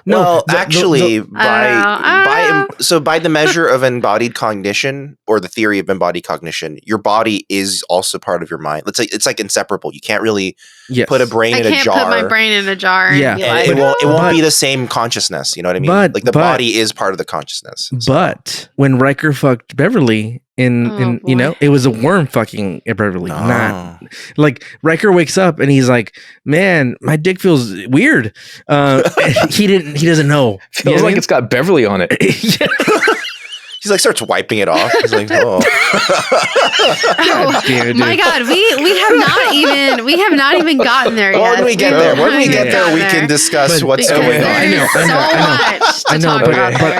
Well, actually, by the measure of embodied cognition, or the theory of embodied cognition, your body is also part of your mind. It's like inseparable. You can't really put a brain in a jar. I can't
put my brain in a jar.
Yeah,
and
it won't be the same consciousness. You know what I mean? Like the body is part of the consciousness. So.
But when Riker fucked Beverly, it was a worm fucking Beverly.
Oh.
Not like Riker wakes up and he's like, man, my dick feels weird. He doesn't know.
Feels like it's got Beverly on it.
He's like starts wiping it off. He's like, oh,
my God, we have not even gotten there yet.
When we get there, we can discuss what's going on.
I know, but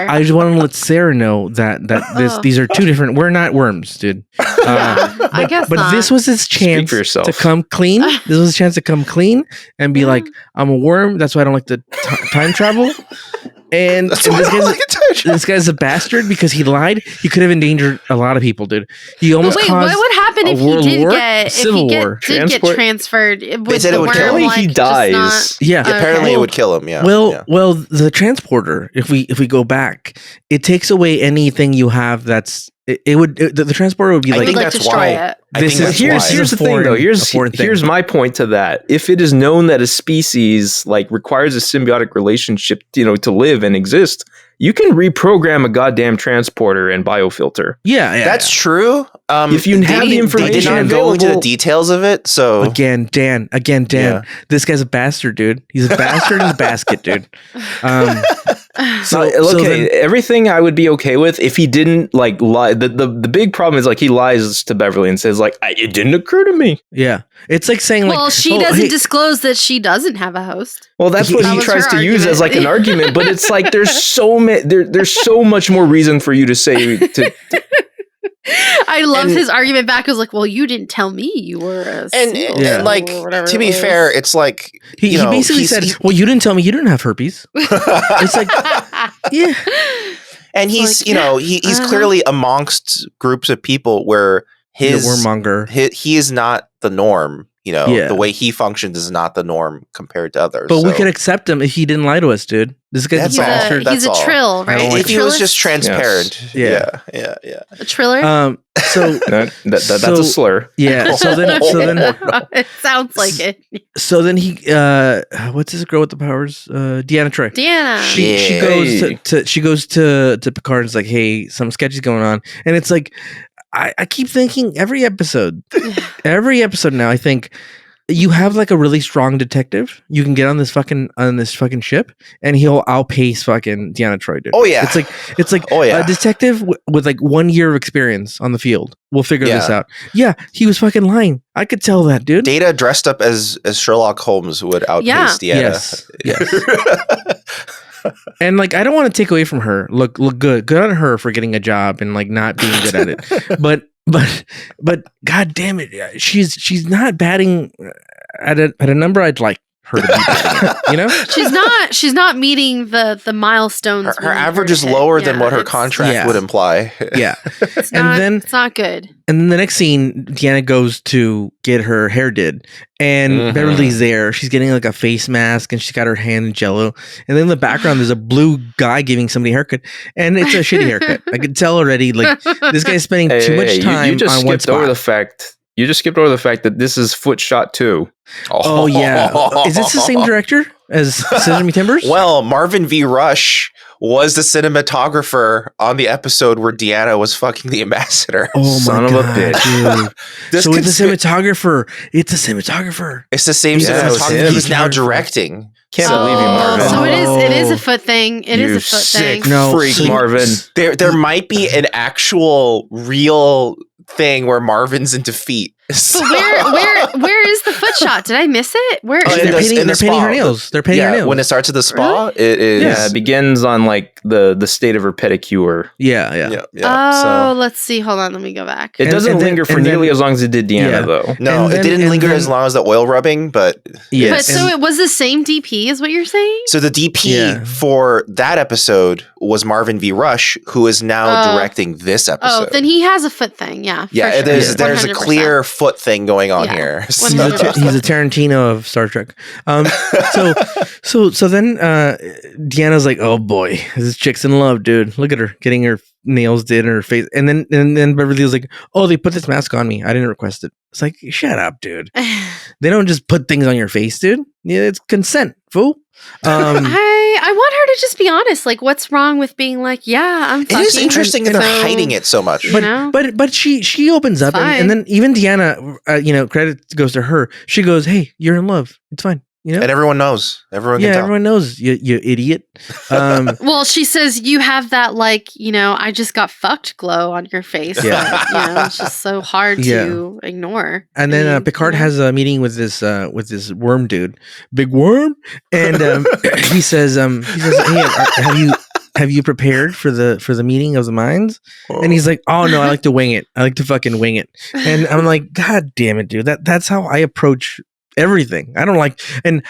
I just want to let Sarah know that these are two different. We're not worms, dude.
I guess.
But this was his chance to come clean. This was his chance to come clean and be like, I'm a worm. That's why I don't like the time travel. And this guy's a bastard because he lied. He could have endangered a lot of people, dude. He almost caused
what would happen if he did get transferred?
They said it would kill him.
He dies.
Apparently it would kill him. Yeah.
Well, the transporter. If we go back, it takes away anything you have. The transporter would be like.
I think that's why.
Here's the thing, though. Here's my point to that. If it is known that a species requires a symbiotic relationship, to live and exist, you can reprogram a goddamn transporter and biofilter.
Yeah,
that's true.
If you have the information,
they did not go into the details of it. So
again, Dan. Yeah. This guy's a bastard, dude. He's a bastard in the basket, dude.
Everything I would be okay with if he didn't lie. The big problem is he lies to Beverly and says it didn't occur to me.
Yeah, it's like saying
she doesn't disclose that she doesn't have a host.
Well, that's what he tries to use as an argument, but it's there's so much more reason for you to say to.
I loved his argument back. It was well, you didn't tell me you were a
to be fair, it's
he basically said, well, you didn't tell me you didn't have herpes. It's yeah.
And he's he's clearly amongst groups of people where his
wormmonger.
He is not the norm. the way he functions is not the norm compared to others.
But we could accept him if he didn't lie to us, dude. This guy's
he's a Trill, right?
If he was just transparent.
Yes.
Yeah.
A Triller?
So
that's a slur.
Yeah. So then
it sounds like it.
So then he what's this girl with the powers? Deanna Troi.
Deanna.
She goes to Picard and is like, hey, some sketchy going on. And it's like I keep thinking every episode now, I think you have like a really strong detective. You can get on this fucking ship, and he'll outpace fucking Deanna Troi, dude.
Oh yeah,
it's like a detective with like 1 year of experience on the field. We'll figure this out. Yeah, he was fucking lying. I could tell that, dude.
Data dressed up as Sherlock Holmes would outpace Deanna.
Yes. And like, I don't want to take away from her. Look good on her for getting a job and like not being good at it. But god damn it, she's not batting at a number I'd like her to be batting at, you know?
She's not meeting the milestones.
Her average is lower than what her contract would imply.
Yeah.
It's not good.
And then the next scene, Deanna goes to get her hair did, and Beverly's there. She's getting like a face mask, and she's got her hand in jello. And then in the background, there's a blue guy giving somebody a haircut, and it's a shitty haircut. I could tell already. Like this guy's spending too much time
you just
on one
skipped
spot.
You just skipped over the fact that this is Foot Shot 2.
Oh yeah, is this the same director as Sesame Timbers?
Well, Marvin V. Rush was the cinematographer on the episode where Deanna was fucking the ambassador.
Oh
Son
my
of a
god,
bitch.
dude. So it's a cinematographer. It's a cinematographer.
It's the same cinematographer. He's now directing.
Can't believe you, Marvin.
So it is a foot thing. It is a foot
sick
thing.
Freak, Marvin.
There might be an actual real thing where Marvin's into feet.
So where is the foot shot? Did I miss it? Where
they're painting her nails. They're painting her nails.
When it starts at the spa,
Really?
it is.
Yeah, it begins on like the state of her pedicure.
Yeah.
Oh, let's see. Hold on. Let me go back.
It doesn't linger for nearly as long as it did Deanna, though.
No, it didn't linger as long as the oil rubbing, but
But so it was the same DP, is what you're saying?
So the DP for that episode was Marvin V. Rush, who is now directing this episode.
Oh, then he has a foot thing. Yeah.
Yeah,
sure.
there's a
100%.
clear foot thing going on here.
He's a Tarantino of Star Trek. So then Deanna's like, oh boy, this chick's in love, dude. Look at her getting her nails did in her face. And then Beverly was like, oh, they put this mask on me. I didn't request it. It's like, shut up, dude. They don't just put things on your face, dude. Yeah, it's consent, fool.
I want her to just be honest. Like, what's wrong with being like, yeah, I'm fucking.
It is interesting that they're hiding it so much.
But she opens up, and then even Deanna, credit goes to her. She goes, hey, you're in love. It's fine. And
everyone knows. Everyone can tell.
Everyone knows, you idiot.
Well, she says you have that I just got fucked glow on your face.
Yeah.
It's just so hard to ignore.
And then Picard has a meeting with this worm dude, big worm, and he says, hey, have you prepared for the meeting of the minds? Oh. And he's like, oh no, I like to wing it. I like to fucking wing it. And I'm like, god damn it, dude. That's how I approach everything. I don't like, and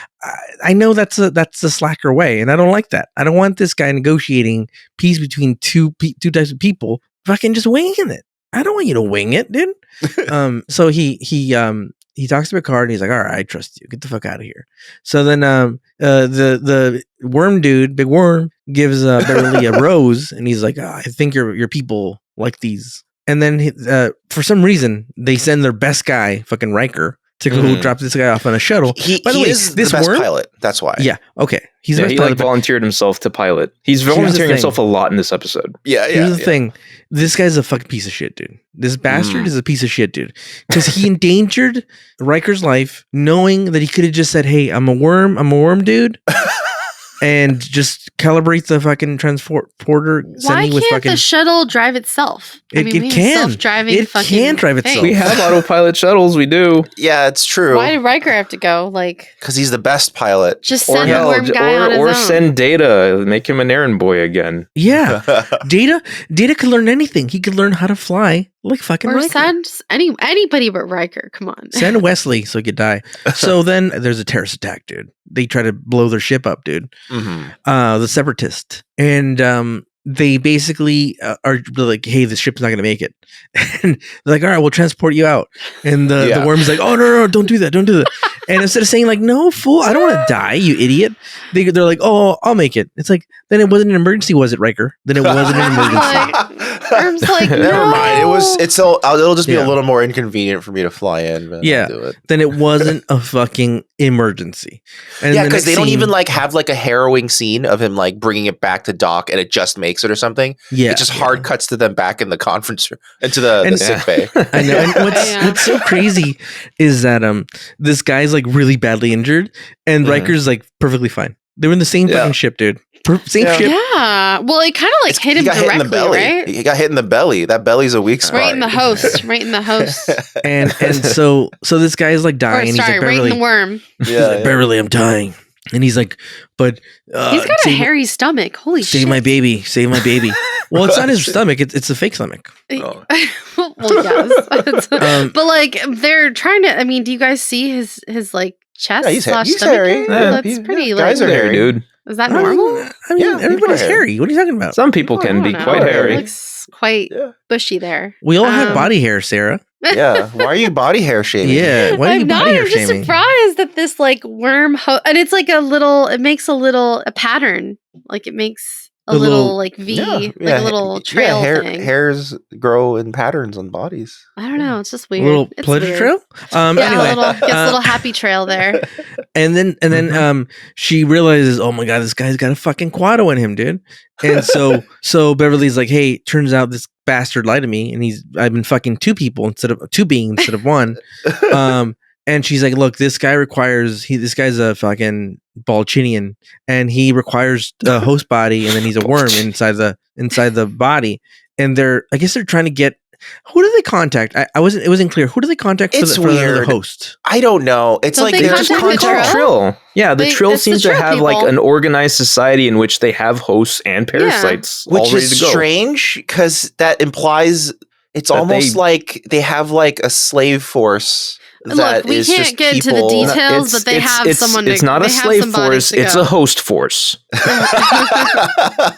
I know that's the slacker way, and I don't like that. I don't want this guy negotiating peace between two types of people. Fucking just winging it. I don't want you to wing it, dude. So he talks to Picard, and he's like, all right, I trust you. Get the fuck out of here. So then the worm dude, big worm, gives Beverly a rose, and he's like, I think your people like these. And then for some reason they send their best guy, fucking Riker, to go drop this guy off on a shuttle.
By the way, is this the best pilot. That's why.
Yeah. Okay. He's
he volunteered himself to pilot. He's volunteering himself a lot in this episode.
Yeah.
Here's the thing. This guy's a fucking piece of shit, dude. This bastard is a piece of shit, dude. Because he endangered Riker's life, knowing that he could have just said, "Hey, I'm a worm, dude." And just calibrate the fucking transporter.
Why can't the shuttle drive itself?
It can.
Self-driving.
It can drive itself.
We have autopilot shuttles. We do.
Yeah, it's true.
Why did Riker have to go?
Because he's the best pilot.
Just send the worm guy on his own.
Or send Data. Make him an errand boy again.
Yeah. Data could learn anything. He could learn how to fly like fucking Riker.
Or send anybody but Riker. Come on.
Send Wesley so he could die. So then there's a terrorist attack, dude. They try to blow their ship up, dude. The Separatist. And they basically are like, hey, this ship's not going to make it. And they're like, all right, we'll transport you out. And the worm's like, oh, no, don't do that. Don't do that. And instead of saying like, no, fool, I don't want to die, you idiot. They're like, oh, I'll make it. It's like, then it wasn't an emergency, was it, Riker? Then it wasn't an emergency.
Worm's like,
never mind. It'll just be a little more inconvenient for me to fly in. But I'll do it.
Then it wasn't a fucking emergency. And
because they don't even like have like a harrowing scene of him like bringing it back to dock and it just makes it or something. Yeah, it just hard cuts to them back in the conference room into the sick bay.
I know. And what's so crazy is that this guy's like really badly injured and Riker's like perfectly fine. They were in the same fucking ship, dude. Same ship.
Yeah. Well, it kind of like hit him directly,
hit in the belly.
Right?
He got hit in the belly. That belly's a weak spot.
Right in the host. Right in the host.
and so this guy's like dying.
Or, sorry,
he's like,
right in the worm.
He's like, Beverly, I'm dying. And he's like, but
he's got a hairy stomach. Holy shit.
Save my baby. Save my baby. Well, it's not his stomach. It's a fake stomach.
Oh. Well, yes. But like they're trying to. I mean, do you guys see his like chest?
He's
stomach
hairy.
Yeah, that's pretty.
Guys are hairy,
dude.
Is that normal?
I mean everybody's hairy. What are you talking about?
Some people can be quite hairy.
It looks quite bushy there.
We all have body hair, Sarah.
Yeah. Why are you body hair shaving?
Yeah. Why are you body hair shaving?
I'm just surprised that this like worm and it's like it makes a pattern. Like it makes a little like V, like a little trail thing.
Hairs grow in patterns on bodies.
I don't know. It's just weird.
A little pleasure trail?
Anyway. Gets a little happy trail there.
And then she realizes, oh my God, this guy's got a fucking quado in him, dude. And so Beverly's like, hey, turns out this bastard lied to me, and I've been fucking two beings instead of one. And she's like, look, this guy's a fucking Balchinian, and he requires a host body, and then he's a worm inside the body. And I guess they're trying to get, who do they contact? It wasn't clear. Who do they contact for the host?
I don't know. It's like
they just contact
Trill. Yeah, the Trill seems to have like an organized society in which they have hosts and parasites all ready to go.
Which is strange because that implies it's almost like they have like a slave force.
Look, we can't get into the details, but they have someone.
It's not a slave force; it's a host force.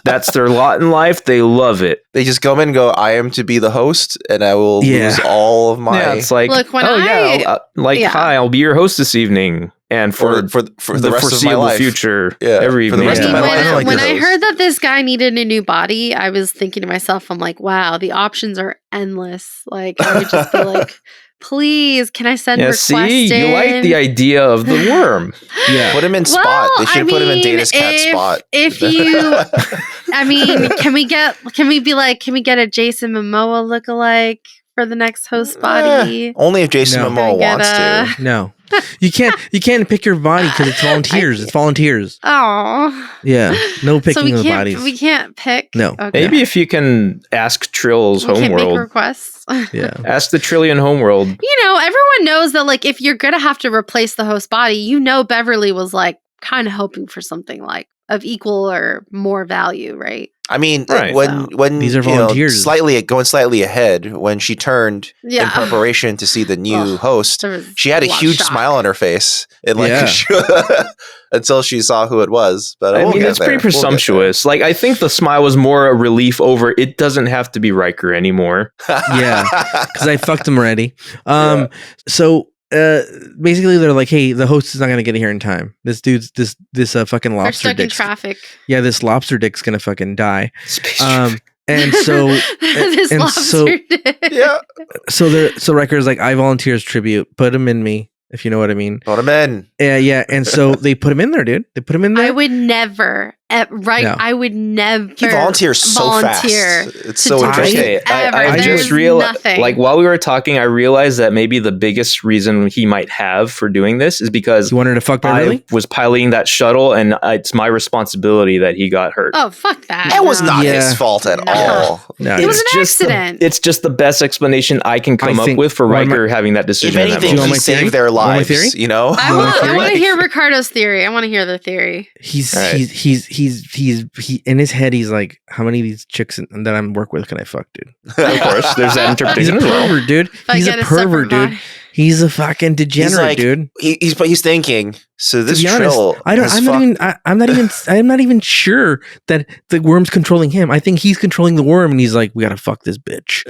That's their lot in life. They love it.
They just come in and go, "I am to be the host, and I will lose all of my."
Yeah, it's like,
look, when
hi, I'll be your host this evening, and for the foreseeable future, every evening.
For the rest of my life.
When I heard that this guy needed a new body, I was thinking to myself, I'm like, wow, the options are endless. Like, I would just be like. Please, can I send requests
you like the idea of the worm.
Yeah. Put him in Spot. They should put him in Data's cat Spot.
If you, I mean, can we get a Jason Momoa lookalike for the next host body?
Only if Jason Momoa wants to.
No. You can't pick your body because it's volunteers. It's volunteers.
Oh.
Yeah. No picking of the bodies.
We can't pick.
No.
Okay.
Maybe if you can ask Trill's homeworld.
Can't make requests.
Yeah.
Ask the Trillion homeworld.
You know, everyone knows that like if you're gonna have to replace the host body, Beverly was like kind of hoping for something like of equal or more value, right?
I mean, when
these are volunteers,
going slightly ahead, when she turned in preparation to see the new host, she had a huge smile on her face, and until she saw who it was. But
I mean, it's pretty presumptuous. Like, I think the smile was more a relief over it doesn't have to be Riker anymore.
Yeah, because I fucked him already. So. Basically they're like, hey, the host is not gonna get here in time. This dude's this fucking lobster.
They're stuck in traffic.
Yeah, this lobster dick's gonna fucking die. And so
this lobster dick.
Yeah.
So Riker's like, I volunteer as tribute. Put him in me, if you know what I mean.
Put him in.
Yeah. And so they put him in there, dude. They put him in there.
I would never. I would never.
He volunteers so fast. It's so interesting.
I just realized, like, while we were talking, I realized that maybe the biggest reason he might have for doing this is because
you wanted to fuck Beverly?
I was piloting that shuttle, and it's my responsibility that he got hurt.
Oh, fuck that!
It was not his fault at all.
No, it was an accident.
It's just the best explanation I can come up with for Riker having that decision.
If anything, he saved their lives. You know,
I want to hear Ricardo's theory. I want to hear the theory.
He's in his head. He's like, how many of these chicks that I'm work with can I fuck, dude?
Of course, there's that interpretation.
He's a pervert, dude. He's a pervert, dude. He's a fucking degenerate, dude.
He's thinking. So this Trill,
I'm not even sure that the worm's controlling him. I think he's controlling the worm, and he's like, we gotta fuck this bitch.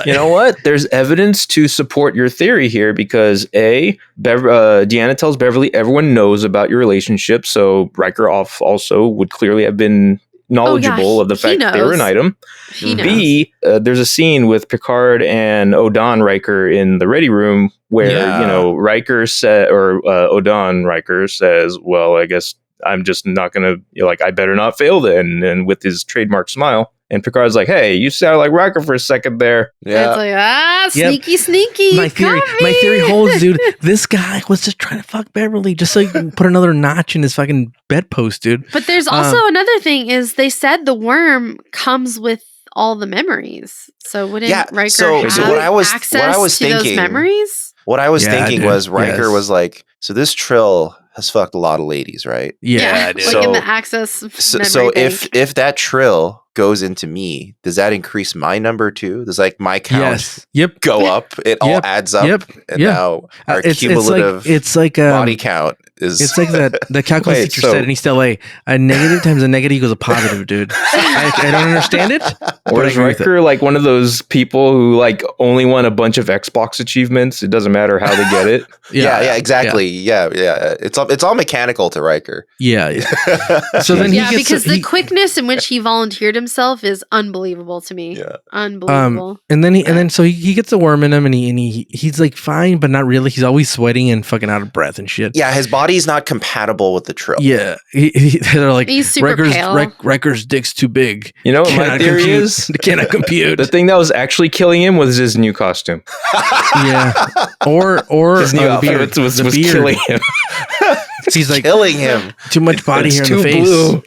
You know what? There's evidence to support your theory here because Deanna tells Beverly everyone knows about your relationship, so Riker also would clearly have been knowledgeable of the fact that they were an item. B, there's a scene with Picard and Odan Riker in the ready room where Riker said, or Odan Riker says, well, I guess I'm just not gonna I better not fail then, and with his trademark smile. And Picard's like, hey, you sound like Riker for a second there.
Yeah. It's like, sneaky.
My theory holds, dude. This guy was just trying to fuck Beverly just so he can put another notch in his fucking bedpost, dude.
But there's also another thing is they said the worm comes with all the memories. So wouldn't Riker have access to those memories?
What I was thinking was Riker was like, so this Trill has fucked a lot of ladies, right?
Yeah, dude. Like in the access memory
so
bank.
if that Trill goes into me, does that increase my number too? Does my count go up? It all adds up, and now our cumulative body count is.
It's like the calculus teacher said in East LA: a negative times a negative equals a positive, dude. I don't understand it.
Or is Riker like one of those people who only won a bunch of Xbox achievements? It doesn't matter how they get it.
Exactly. Yeah. It's all mechanical to Riker.
Yeah. So then
because the quickness in which he volunteered himself is unbelievable to me. Yeah, unbelievable.
And then so he gets a worm in him, and he's like fine, but not really. He's always sweating and fucking out of breath and shit.
Yeah, his body's not compatible with the Trill.
Yeah, they're like,
he's super pale.
Riker's dick's too big.
You know what my theory is?
Cannot compute.
The thing that was actually killing him was his new costume.
Yeah, or
his new outfit was killing him.
He's like
killing him.
Too much body hair in the face.
Blue.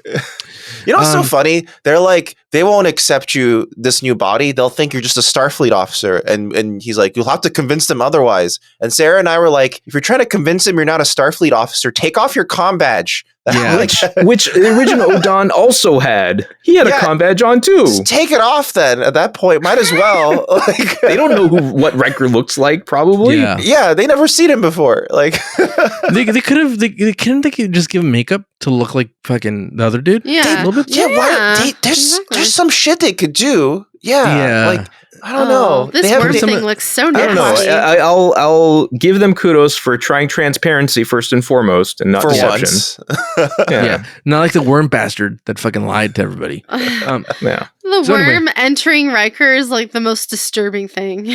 You know what's so funny? They're like, they won't accept you, this new body. They'll think you're just a Starfleet officer. And he's like, you'll have to convince them otherwise. And Sarah and I were like, if you're trying to convince him you're not a Starfleet officer, take off your comm badge.
Yeah. which the original Odan also had. He had a comm badge on too.
Just take it off then. At that point, might as well.
They don't know what Riker looks like, probably.
Yeah, they never seen him before.
They could have. Couldn't they just give him makeup to look like fucking the other dude?
Yeah,
a little bit.
There's some shit they could do. Yeah. I don't know.
This worm thing looks so nasty.
I don't know. I'll give them kudos for trying transparency first and foremost, and not
for
deception.
Yeah, not like the worm bastard that fucking lied to everybody.
The worm entering Riker is like the most disturbing thing.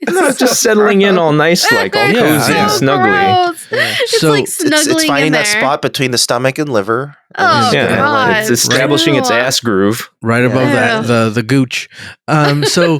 It's just settling in all nice, all cozy and snuggly.
It's like snuggling
it's finding
in
that
there.
spot between the stomach and liver.
Oh, God.
It's establishing its ass groove
right above that the gooch. So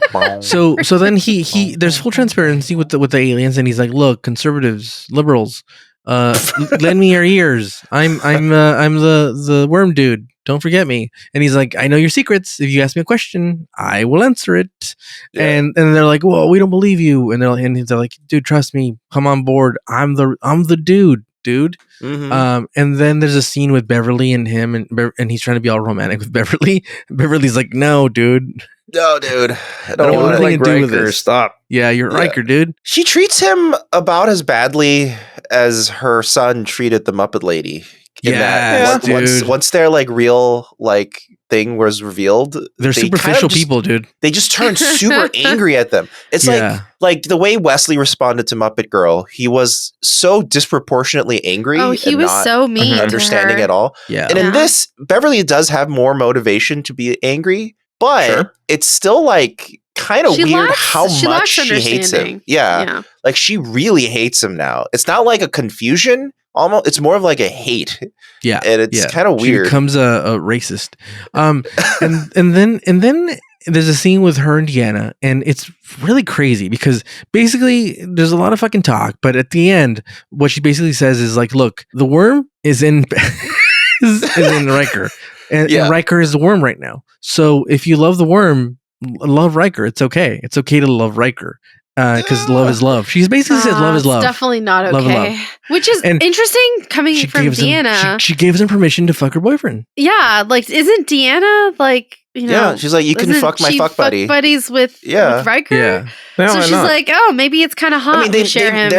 then he there's full transparency with the aliens, and he's like, look, conservatives, liberals, lend me your ears. I'm the worm dude. Don't forget me. And he's like, I know your secrets. If you ask me a question, I will answer it. Yeah. And they're like, well, we don't believe you. And they're like, dude, trust me, come on board. I'm the dude. Mm-hmm. And then there's a scene with Beverly and him, and he's trying to be all romantic with Beverly. Beverly's like, no, dude.
No, dude.
I don't want anything to do with this.
Stop.
Yeah, you're Riker, dude.
She treats him about as badly as her son treated the Muppet Lady. Once their real thing was revealed,
they're superficial people, dude.
They just turned super angry at them. It's like the way Wesley responded to Muppet Girl. He was so disproportionately angry.
Oh, he was so mean,
understanding at all.
Yeah,
and in this, Beverly does have more motivation to be angry, but it's still kind of weird how much she hates him. Yeah, she really hates him now. It's not like a confusion. Almost, it's more of a hate.
Yeah,
and it's kind of weird.
She becomes a racist. And then there's a scene with her and Deanna, and it's really crazy because basically there's a lot of fucking talk, but at the end, what she basically says is look, the worm is in is in Riker, and Riker is the worm right now. So if you love the worm, love Riker. It's okay. It's okay to love Riker. Because love is love. She's basically said love is love.
Definitely not okay. Love. Which is interesting coming from Deanna.
She gives him permission to fuck her boyfriend.
Yeah, isn't Deanna
she's like, you can fuck my fuck buddy.
Buddies with Riker.
Yeah.
So she's like, oh, maybe it's kind of hot to share him,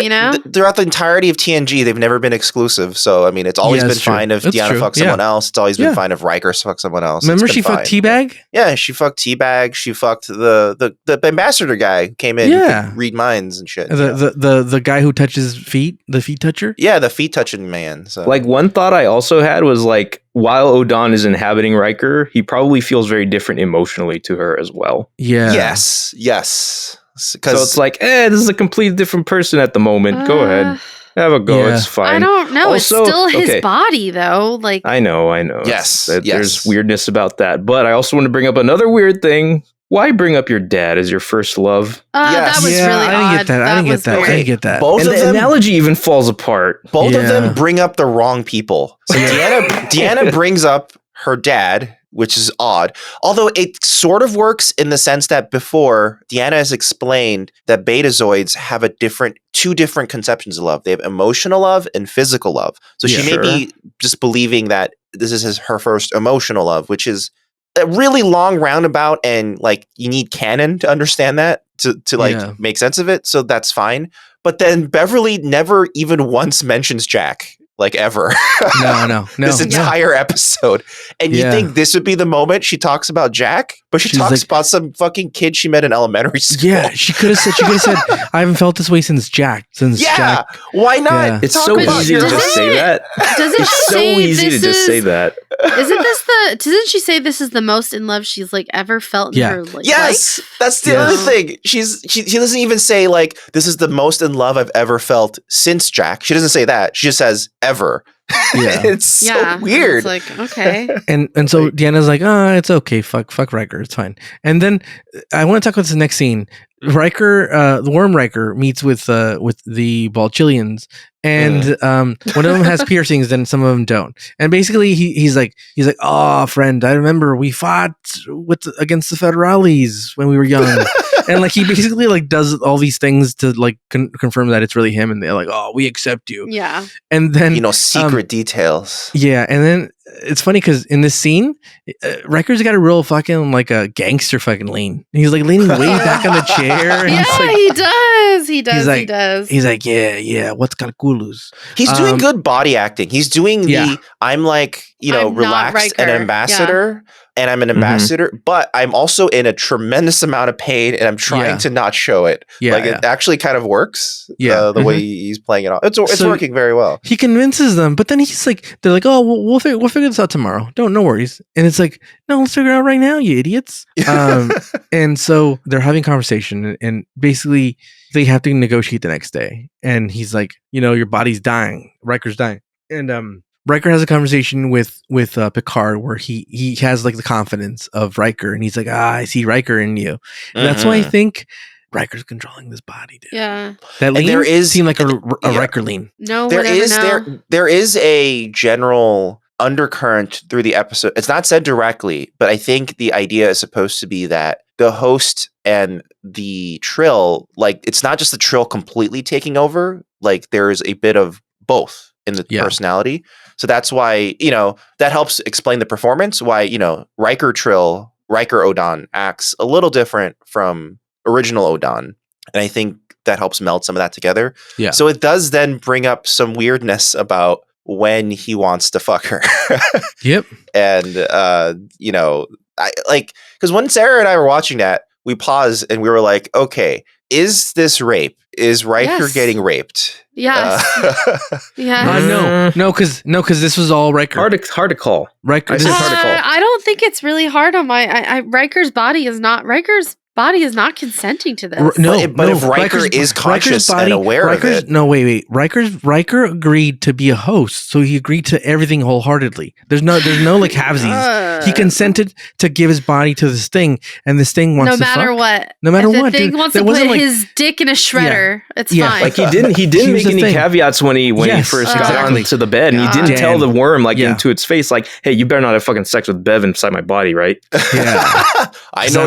Throughout the entirety of TNG, they've never been exclusive. So, I mean, it's always been fine if Deanna fucks someone else. It's always been fine if Riker fucks someone else.
Remember she fucked Teabag?
Yeah, she fucked Teabag. She fucked the ambassador guy who came in who could read minds and shit.
The guy who touches feet, the feet toucher?
Yeah, the feet touching man. So.
Like, one thought I also had was like, while Odan is inhabiting Riker, he probably feels very different emotionally to her as well.
Yeah.
Yes.
So it's like, this is a completely different person at the moment. Go ahead. Have a go. It's fine.
I don't know. Also, it's still his body, though. Like,
I know.
Yes.
There's weirdness about that. But I also want to bring up another weird thing. Why bring up your dad as your first love?
That was really odd.
I didn't get that.
Both of them,
analogy even falls apart.
Both of them bring up the wrong people. So Deanna brings up her dad, which is odd. Although it sort of works in the sense that before, Deanna has explained that betazoids have two different conceptions of love. They have emotional love and physical love. So she may be just believing that this is her first emotional love, which is a really long roundabout, and like you need canon to understand that to make sense of it. So that's fine. But then Beverly never even once mentions Jack. Like ever.
No.
This entire episode. And you think this would be the moment she talks about Jack, but she talks about some fucking kid she met in elementary school.
Yeah, she could have said, I haven't felt this way since Jack. Jack.
Why not?
Yeah. It's so easy to just say that.
It's
so easy to just say that.
Doesn't she say this is the most in love she's like ever felt in her life?
Yes, that's the other thing. She doesn't even say like this is the most in love I've ever felt since Jack. She doesn't say that. She just says ever. Yeah. It's so weird.
It's like, okay.
And so Deanna's like, it's okay. Fuck Riker. It's fine. And then I want to talk about this next scene. Riker, the worm Riker meets with the Balchilians, and one of them has piercings and some of them don't. And basically he's like, oh friend, I remember we fought against the Federales when we were young. And like he basically like does all these things to like confirm that it's really him, and they're like, oh, we accept you.
Yeah.
And then
secret details.
Yeah, and then it's funny because in this scene, Riker's got a real fucking like a gangster fucking lean. He's like leaning way back on the chair. And
he does. He does.
He's like, yeah. What's calculus?
He's doing good body acting. He's doing I'm like, I'm relaxed and ambassador. Yeah. And I'm an ambassador, but I'm also in a tremendous amount of pain, and I'm trying to not show it. It actually kind of works. The way he's playing it off. It's working very well.
He convinces them, but then he's like, they're like, oh, we'll figure this out tomorrow. No worries. And it's like, no, let's figure it out right now, you idiots. And so they're having a conversation, and basically they have to negotiate the next day. And he's like, your body's dying. Riker's dying. And Riker has a conversation with Picard where he has like the confidence of Riker, and he's like, I see Riker in you. And that's why I think Riker's controlling this body, dude.
Yeah.
That lean seemed like a Riker lean.
No,
there is a general undercurrent through the episode. It's not said directly, but I think the idea is supposed to be that the host and the Trill, like it's not just the Trill completely taking over, like there's a bit of both in the personality. So that's why, that helps explain the performance, why, Riker Odan acts a little different from original Odan. And I think that helps meld some of that together.
Yeah.
So it does then bring up some weirdness about when he wants to fuck her.
Yep.
And, because when Sarah and I were watching that, we paused and we were like, okay, is this rape? Is Riker getting raped?
Yes.
No, because this was all Riker.
Hard to call.
Riker.
I don't think it's really hard on my. Riker's body is not consenting to this.
But if Riker is conscious and aware of it.
No, wait. Riker agreed to be a host, so he agreed to everything wholeheartedly. There's no like halvesies. He consented to give his body to this thing, and this thing wants to fuck.
No matter what. The thing
dude,
wants to put his dick in a shredder. It's fine.
Like he didn't make any caveats when he first got onto the bed, and he didn't tell the worm into its face like, hey, you better not have fucking sex with Bev inside my body, right?
Yeah.
I know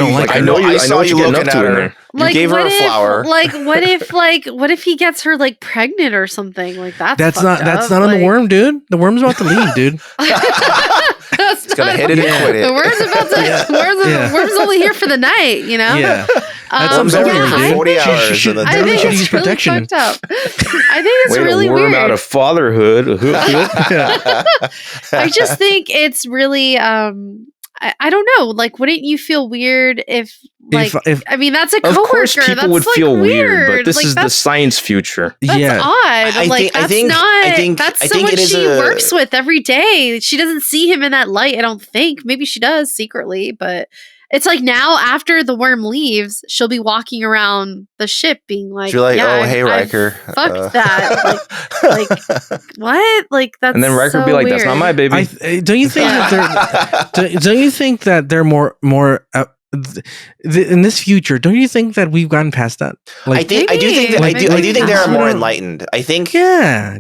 you looking at her. You gave her a flower.
Like, what if he gets her like pregnant or something? Like that's
not on the worm, dude. The worm's about to leave, dude.
It's gonna hit it and quit it.
The worm's about to. Worm's only here for the night, you know.
Yeah. That's
for 40 hours.
I think it's really fucked up. I think it's really
worm
weird.
out of fatherhood.
I just think it's really. I don't know. Like, wouldn't you feel weird if I mean, that's a coworker.
Of course, people
that's
would feel weird, but this
like,
is the science future.
That's odd. That's
I
someone
think
she works with every day. She doesn't see him in that light, I don't think. Maybe she does secretly, but it's like now after the worm leaves, she'll be walking around the ship being like,
she'll be like, oh, hey, Riker.
Fuck that. Like, what? Like, that's
and then Riker
so
be like,
weird.
that's not my baby.
Don't you think that don't you think that they're more in this future? Don't you think that we've gotten past that? Like,
I do think they are more enlightened. I think, or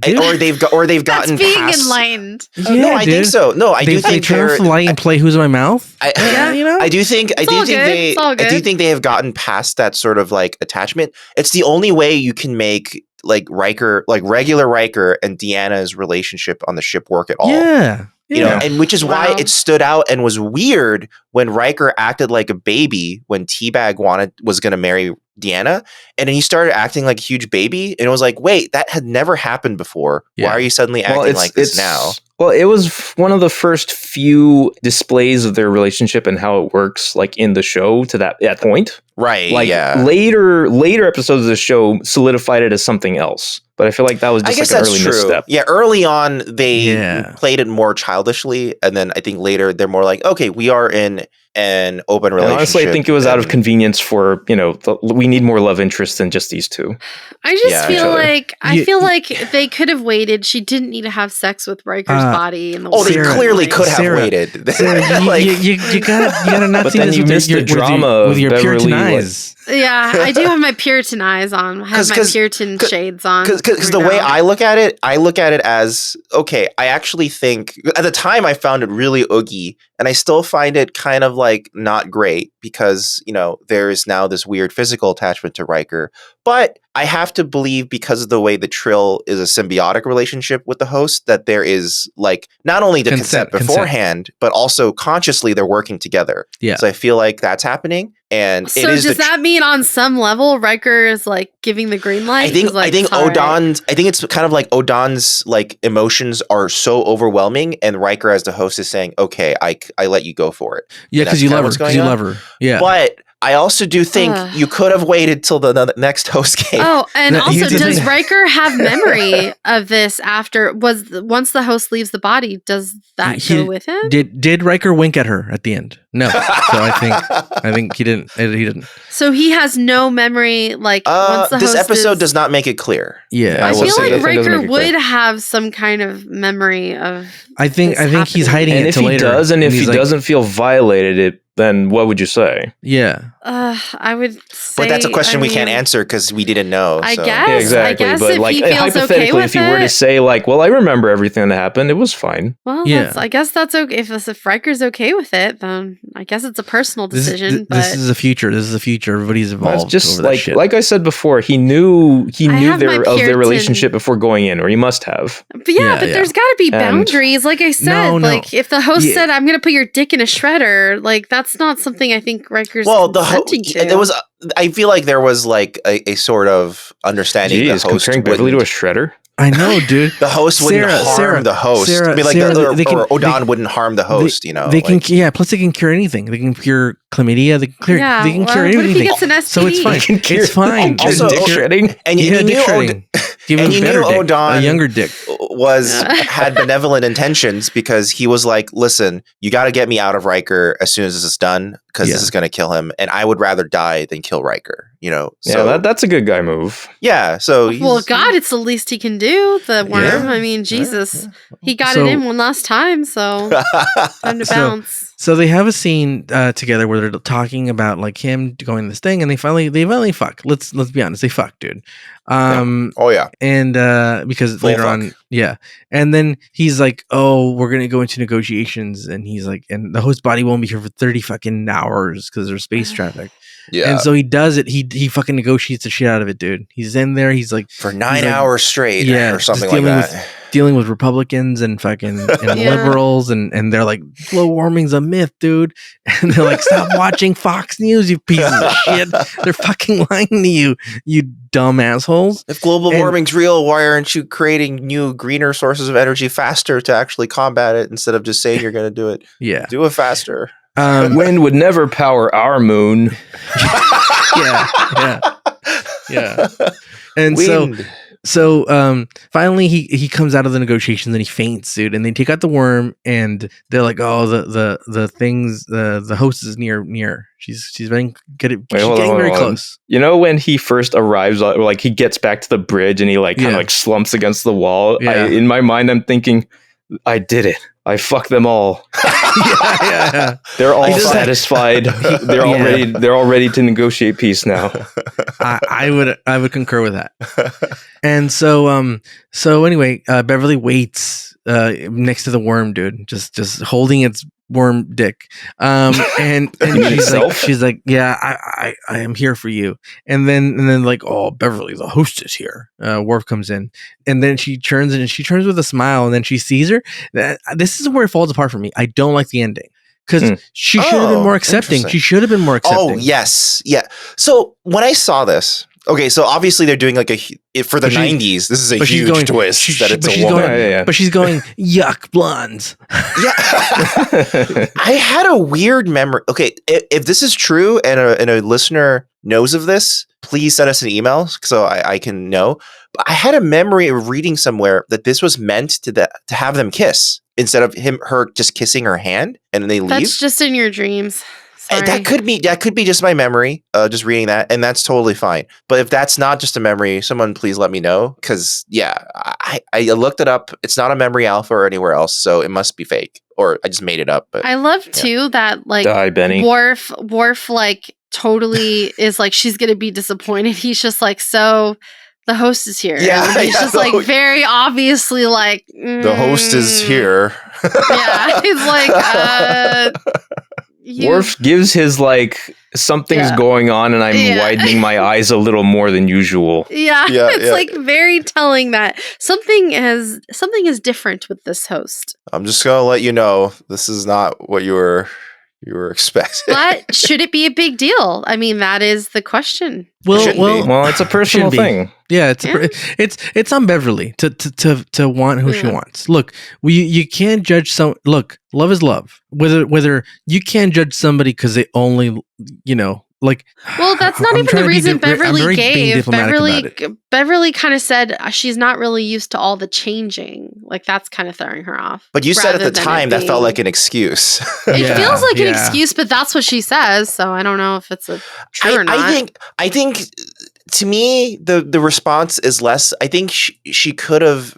they've gotten
being
past
enlightened.
I think so. No, I do think
turn off the light and play "Who's in My Mouth."
I do think they have gotten past that sort of like attachment. It's the only way you can make like Riker, like regular Riker and Deanna's relationship on the ship work at all.
Yeah.
You know, and which is why it stood out and was weird when Riker acted like a baby when Teabag was going to marry Deanna, and then he started acting like a huge baby, and it was like, wait, that had never happened before. Why are you suddenly acting like this now?
Well, it was one of the first few displays of their relationship and how it works, like in the show to that point.
Right.
Like later episodes of the show solidified it as something else. But I feel like that was just an early misstep.
Yeah, early on they played it more childishly, and then I think later they're more like, okay, we are in an open relationship. And
honestly, I think it was out of convenience for, we need more love interest than just these two.
I just feel like they could have waited. She didn't need to have sex with Riker's body.
They clearly could have waited.
Sarah, you gotta not see this with your
drama
with your Puritan eyes.
Yeah, I do have my Puritan eyes on. I have my Puritan shades on.
Because the way I look at it as, okay, I actually think, at the time I found it really oogie, and I still find it kind of like not great because, there is now this weird physical attachment to Riker. But I have to believe, because of the way the Trill is a symbiotic relationship with the host, that there is like not only the consent beforehand, but also consciously they're working together. Yeah. So I feel like that's happening. And
so does that mean on some level Riker is like giving the green light?
I think it's kind of like Odan's like emotions are so overwhelming, and Riker as the host is saying, okay, I let you go for it.
Yeah, because you love her. Yeah.
But I also do think you could have waited till the next host came.
Oh, and also, does Riker have memory of this once the host leaves the body? Does that go with him?
Did Riker wink at her at the end? No. So I think he didn't. He didn't.
So he has no memory. Like once the
this episode does not make it clear.
Yeah,
I feel like Riker would have some kind of memory of.
I think he's hiding it till later.
And if he doesn't feel violated, then what would you say?
Yeah.
I would say...
But that's a question we can't answer because we didn't know.
I guess.
Yeah, exactly.
I guess
but
if
like,
he feels
hypothetically,
okay with
if he were to say like, well, I remember everything that happened, it was fine.
Well, I guess that's okay. If Riker's okay with it, then I guess it's a personal decision.
This is the future. Everybody's evolved.
It's just like I said before, he knew their relationship before going in, or he must have.
But but there's got to be boundaries. Like I said, like if the host said, "I'm going to put your dick in a shredder," like that's not something I think Riker's consenting to.
There was. I feel like there was like a sort of understanding.
Jeez, the host comparing Beverly to a shredder.
I know, dude.
The host wouldn't harm the host. I mean, like or Odan wouldn't harm the host.
They can. Yeah. Plus, they can cure anything. They can cure chlamydia. They can cure. They can cure anything.
What if he gets an STD?
So it's fine. It's fine.
Also,
dick shredding.
And you knew Odan
a younger dick
had benevolent intentions because he was like, "Listen, you got to get me out of Riker as soon as this is done because this is going to kill him, and I would rather die than kill Riker." So
that's a good guy move.
Yeah. So
God, it's the least he can do. The worm. Yeah. I mean, Jesus, he got it in one last time, so time to bounce.
So they have a scene together where they're talking about like him going this thing, and they finally fuck. Let's be honest, they fuck, dude.
Oh yeah,
and because
full
later
fuck.
on, yeah, and then he's like, "Oh, we're gonna go into negotiations," and he's like, "And the host body won't be here for 30 fucking hours because there's space traffic."
Yeah,
and so he does it. He fucking negotiates the shit out of it, dude. He's in there. He's like
for 9 hours straight, or something like that.
dealing with Republicans and fucking liberals, and they're like, global warming's a myth, dude. And they're like, stop watching Fox News, you pieces of shit. They're fucking lying to you, you dumb assholes.
If global warming's real, why aren't you creating new, greener sources of energy faster to actually combat it instead of just saying you're going to do it?
Yeah.
Do it faster.
Wind would never power our moon.
Yeah. And so finally he comes out of the negotiations and he faints, dude, and they take out the worm and they're like, oh, the things, the host is near. She's getting very close.
You know, when he first arrives, like he gets back to the bridge and he like kind of like slumps against the wall. Yeah. In my mind, I'm thinking, I did it. I fucked them all.
Yeah.
They're all satisfied. They're all ready to negotiate peace now.
I would concur with that. And so anyway, Beverly waits next to the worm, dude, just holding its worm dick. And she's like, yeah, I am here for you. And then like, oh, Beverly, the host is here. Worf comes in, and then she turns with a smile, and then she sees her. This is where it falls apart for me. I don't like the ending. Because she should have been more accepting. She should have been more accepting.
Oh, yes. Yeah. So when I saw this, okay, so obviously they're doing like for the 90s, this is a huge twist that it's a woman.
But she's going, yuck, blondes.
Yeah. I had a weird memory. Okay, if this is true and a listener knows of this, please send us an email so I can know. But I had a memory of reading somewhere that this was meant to have them kiss instead of her just kissing her hand and then they leave.
That's just in your dreams. Sorry.
That could be just my memory, just reading that, and that's totally fine. But if that's not just a memory, someone please let me know, because I looked it up. It's not a memory alpha or anywhere else, so it must be fake, or I just made it up. But
I love too that like
Benny.
Worf like totally is like she's gonna be disappointed. He's just like, so the host is here.
Yeah,
and he's just like very obviously like
the host is here.
Yeah, he's like
Worf gives his like something's going on and I'm widening my eyes a little more than usual.
It's like very telling that something is different with this host.
I'm just gonna let you know this is not what you were expecting.
But should it be a big deal? I mean, that is the question.
Well, it's a personal thing.
Yeah, it's on Beverly to want who she wants. Look, you can't judge Look, love is love. Whether you can't judge somebody because they only like.
Well, that's not even the reason Beverly gave. Beverly kind of said she's not really used to all the changing. Like that's kind of throwing her off.
But you said at the time that felt like an excuse.
It feels like an excuse, but that's what she says. So I don't know if it's true or not.
I think to me the response is less. I think she could have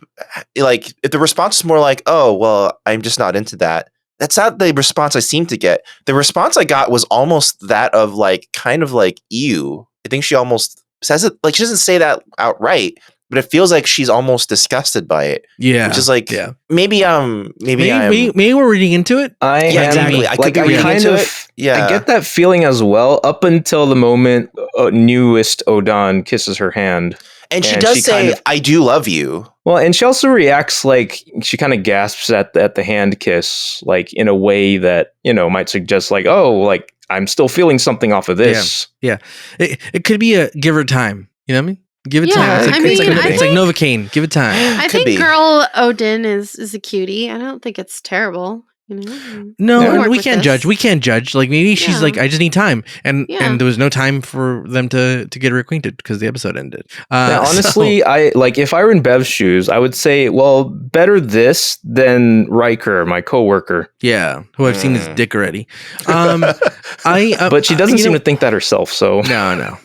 like if the response is more like, oh well, I'm just not into that. That's not the response I seem to get. The response I got was almost that of like, kind of like, ew. I think she almost says it, like she doesn't say that outright, but it feels like she's almost disgusted by it.
Yeah.
Which is like, maybe
we're reading into it.
Exactly. I could be reading into it. Yeah.
I get that feeling as well up until the moment newest Odan kisses her hand.
And she does say, I do love you.
Well, and she also reacts like she kind of gasps at the hand kiss, like in a way that, might suggest like, oh, like I'm still feeling something off of this.
Yeah. It could be a give her time. You know what I mean? Give it time. It's like Novocaine. Give it time.
I think girl Odin is a cutie. I don't think it's terrible.
No, we can't judge. We can't judge. Like maybe she's like, I just need time, and there was no time for them to get reacquainted because the episode ended.
Honestly, I like if I were in Bev's shoes, I would say, well, better this than Riker, my coworker.
Yeah, who I've seen his dick already.
But she doesn't seem to think that herself. So
no.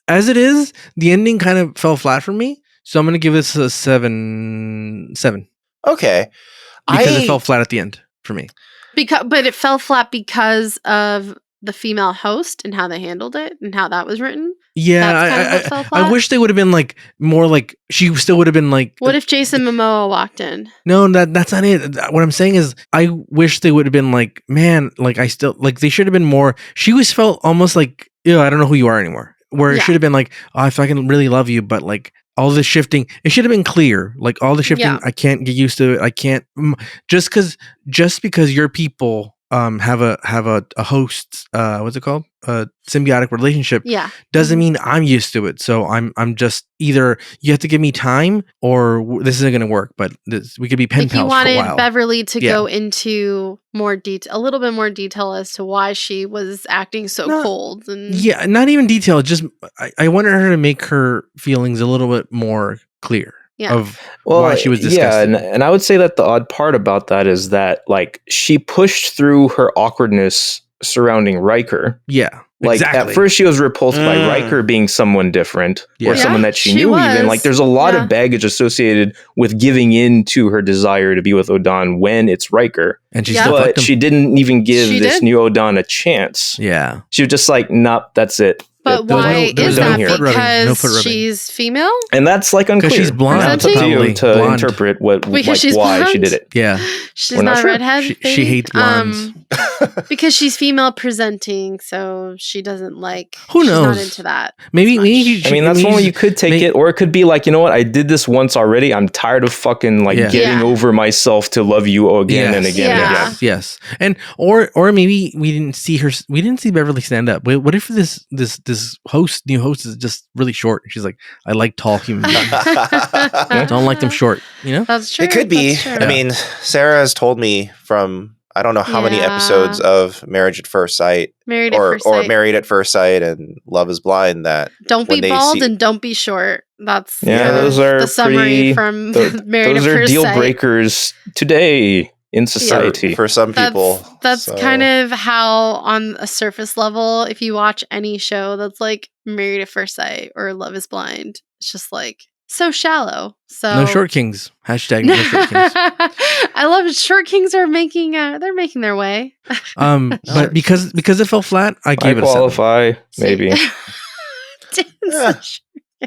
As it is, the ending kind of fell flat for me. So I'm going to give this a 7.
Okay.
Because it fell flat at the end for me.
But it fell flat because of the female host and how they handled it and how that was written.
Yeah, I wish they would have been like more like she still would have been like.
What if Jason Momoa walked in?
No, that's not it. What I'm saying is, I wish they would have been like, man, like I still like they should have been more. She always felt almost like, I don't know who you are anymore. Where it should have been like, oh, if I can really love you, but like all the shifting. It should have been clear. Like all the shifting, I can't get used to it. I can't just because your people have a host what's it called, a symbiotic relationship, doesn't mean I'm used to it. So I'm just either you have to give me time or this isn't going to work. But we could be pen pals for a while.
You wanted Beverly to go into more detail, a little bit more detail as to why she was acting so cold. And
not even detail. Just I wanted her to make her feelings a little bit more clear. Of why she was disgusted.
Yeah, and I would say that the odd part about that is that like she pushed through her awkwardness surrounding Riker.
Yeah.
Like at first she was repulsed by Riker being someone different or someone that she knew even. Like there's a lot of baggage associated with giving in to her desire to be with Odan when it's Riker.
And
but she didn't even give this new Odan a chance.
Yeah.
She was just like, nope, that's it.
But why is that? Because she's female?
And that's like unclear.
Because she's blonde.
It's up to you to interpret why she did it.
Yeah.
She's not a redhead.
She hates blondes.
Because she's female presenting, so she doesn't like.
Who knows?
She's not into that.
Maybe
that's one way you could take it, or it could be like, you know what? I did this once already. I'm tired of fucking getting over myself to love you again and again and again.
Yes, and or maybe we didn't see her. We didn't see Beverly stand up. What if this new host is just really short? She's like, I like tall human beings. I don't like them short. You know,
that's true.
It could be. I mean, Sarah has told me from I don't know how many episodes of Marriage at First Sight, or Married at First Sight and Love is Blind that
don't be bald and don't be short. That's
those are
the summary from Married at First Sight. Those are
deal breakers today in society
for some people.
That's kind of how, on a surface level, if you watch any show that's like Married at First Sight or Love is Blind, it's just like so shallow. So
no short kings. Hashtag no short kings.
I love it. Short kings are making they're making their way.
But because it fell flat, I gave it a 7.
Qualify, maybe.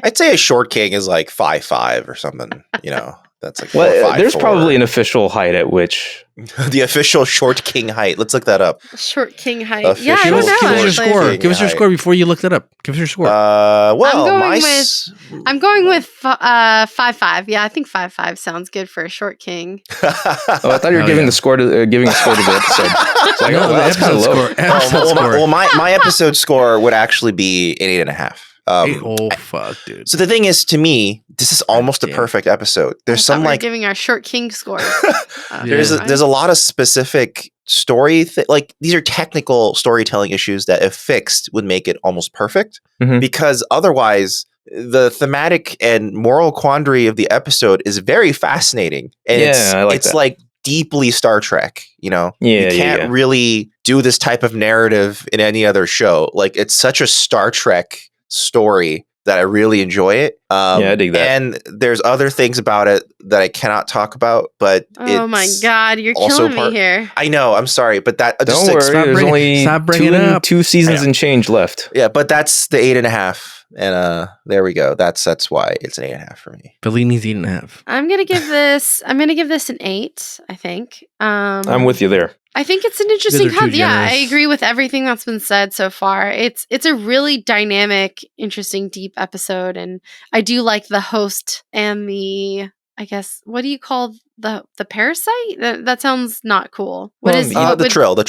I'd say a short king is like 5'5" or something. You know, that's like 4'5".
There's probably an official height at which
the official short king height. Let's look that up.
Short king height.
Official
I don't know.
Give us your score. Give us your score before you look that up. Give us your score.
I'm
going with 5'5". Yeah, I think 5'5" sounds good for a short king.
I thought you were giving the score to the episode. It's like, that's kind of low.
Well, my episode score would actually be an 8.5.
Oh fuck, dude!
So the thing is, to me, this is almost a perfect episode. There's some like
giving our short king score.
There's a lot of specific story like these are technical storytelling issues that, if fixed, would make it almost perfect. Because otherwise, the thematic and moral quandary of the episode is very fascinating, and it's like deeply Star Trek. You know, you can't really do this type of narrative in any other show. Like, it's such a Star Trek story that I really enjoy it.
I dig that.
And there's other things about it that I cannot talk about, but
oh my god, you're killing me here.
I know, I'm sorry, but that
don't worry. There's only two seasons and change left.
Yeah, but that's the 8.5, and there we go. That's why it's an 8.5 for me.
Bellini's 8.5.
I'm gonna give this an 8. I think.
I'm with you there.
I think it's an interesting cut. Yeah, I agree with everything that's been said so far. It's a really dynamic, interesting, deep episode, and I do like the host and the, I guess, what do you call the parasite? That sounds not cool. What is
the Trill? The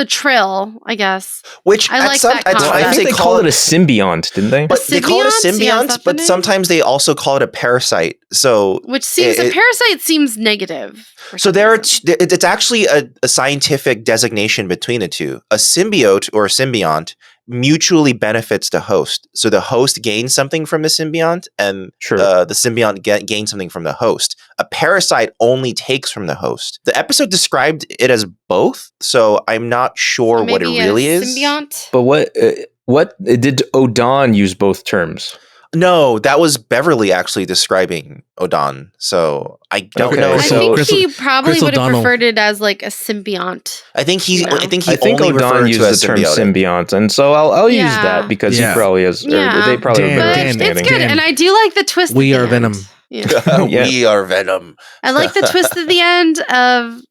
Trill, I guess.
Which
I like that concept.
I think they call it a symbiont, didn't they?
But they call it a symbiont, but sometimes they also call it a parasite. So
which seems a parasite seems negative.
So it's actually a scientific designation between the two. A symbiote or a symbiont mutually benefits the host. So the host gains something from the symbiont, and the symbiont gains something from the host. A parasite only takes from the host. The episode described it as both, so I'm not sure what it really is.
Symbiont?
But what did Odan use both terms?
No, that was Beverly actually describing Odan. So I don't know.
I think he probably would have preferred it as like a symbiont.
I think he only
Odan used the term symbiont, and so I'll use that because he probably has. They probably have
it's good, and I do like the twist.
We are Venom.
We are Venom.
I like the twist at the end of,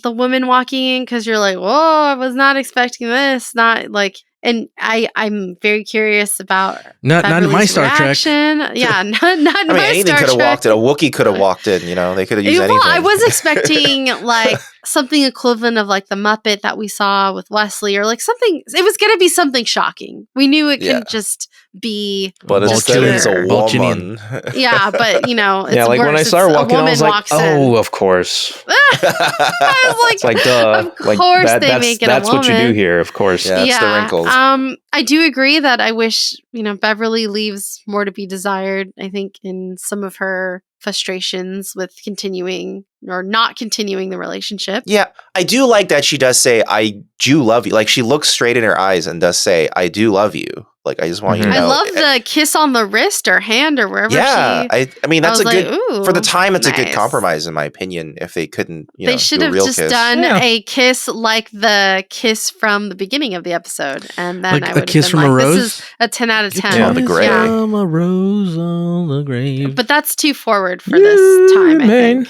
the woman walking in, because you're like, whoa, I was not expecting this. Not like And I'm very curious about
not in my Star
reaction.
Trek.
Yeah, not in my Star Trek.
Anything could have walked in. A Wookiee could have walked in. They could have used anything.
I was expecting like something equivalent of like the Muppet that we saw with Wesley, or like something. It was going to be something shocking. We knew it couldn't just be.
But instead, it's a woman.
Yeah, but it's
like
worse.
when I saw her walking, I was like,
oh,
of course.
I was like,
it's like, duh.
Of course they make it a woman.
That's what you do here, of course.
Yeah, it's the wrinkles.
I do agree that I wish, Beverly leaves more to be desired, I think, in some of her frustrations with continuing or not continuing the relationship.
Yeah, I do like that she does say, I do love you. Like, she looks straight in her eyes and does say, I do love you. Like, I just want you to know.
I love the kiss on the wrist or hand or wherever
I mean, that's good, for the time, it's
nice.
A good compromise, in my opinion, if they couldn't,
they should have just done a kiss like the kiss from the beginning of the episode. And then I would have
kiss
been
from
like,
a rose?
this is a 10 out of 10.
Yeah, the gray.
From a rose on the grave.
But that's too forward for this time, I think.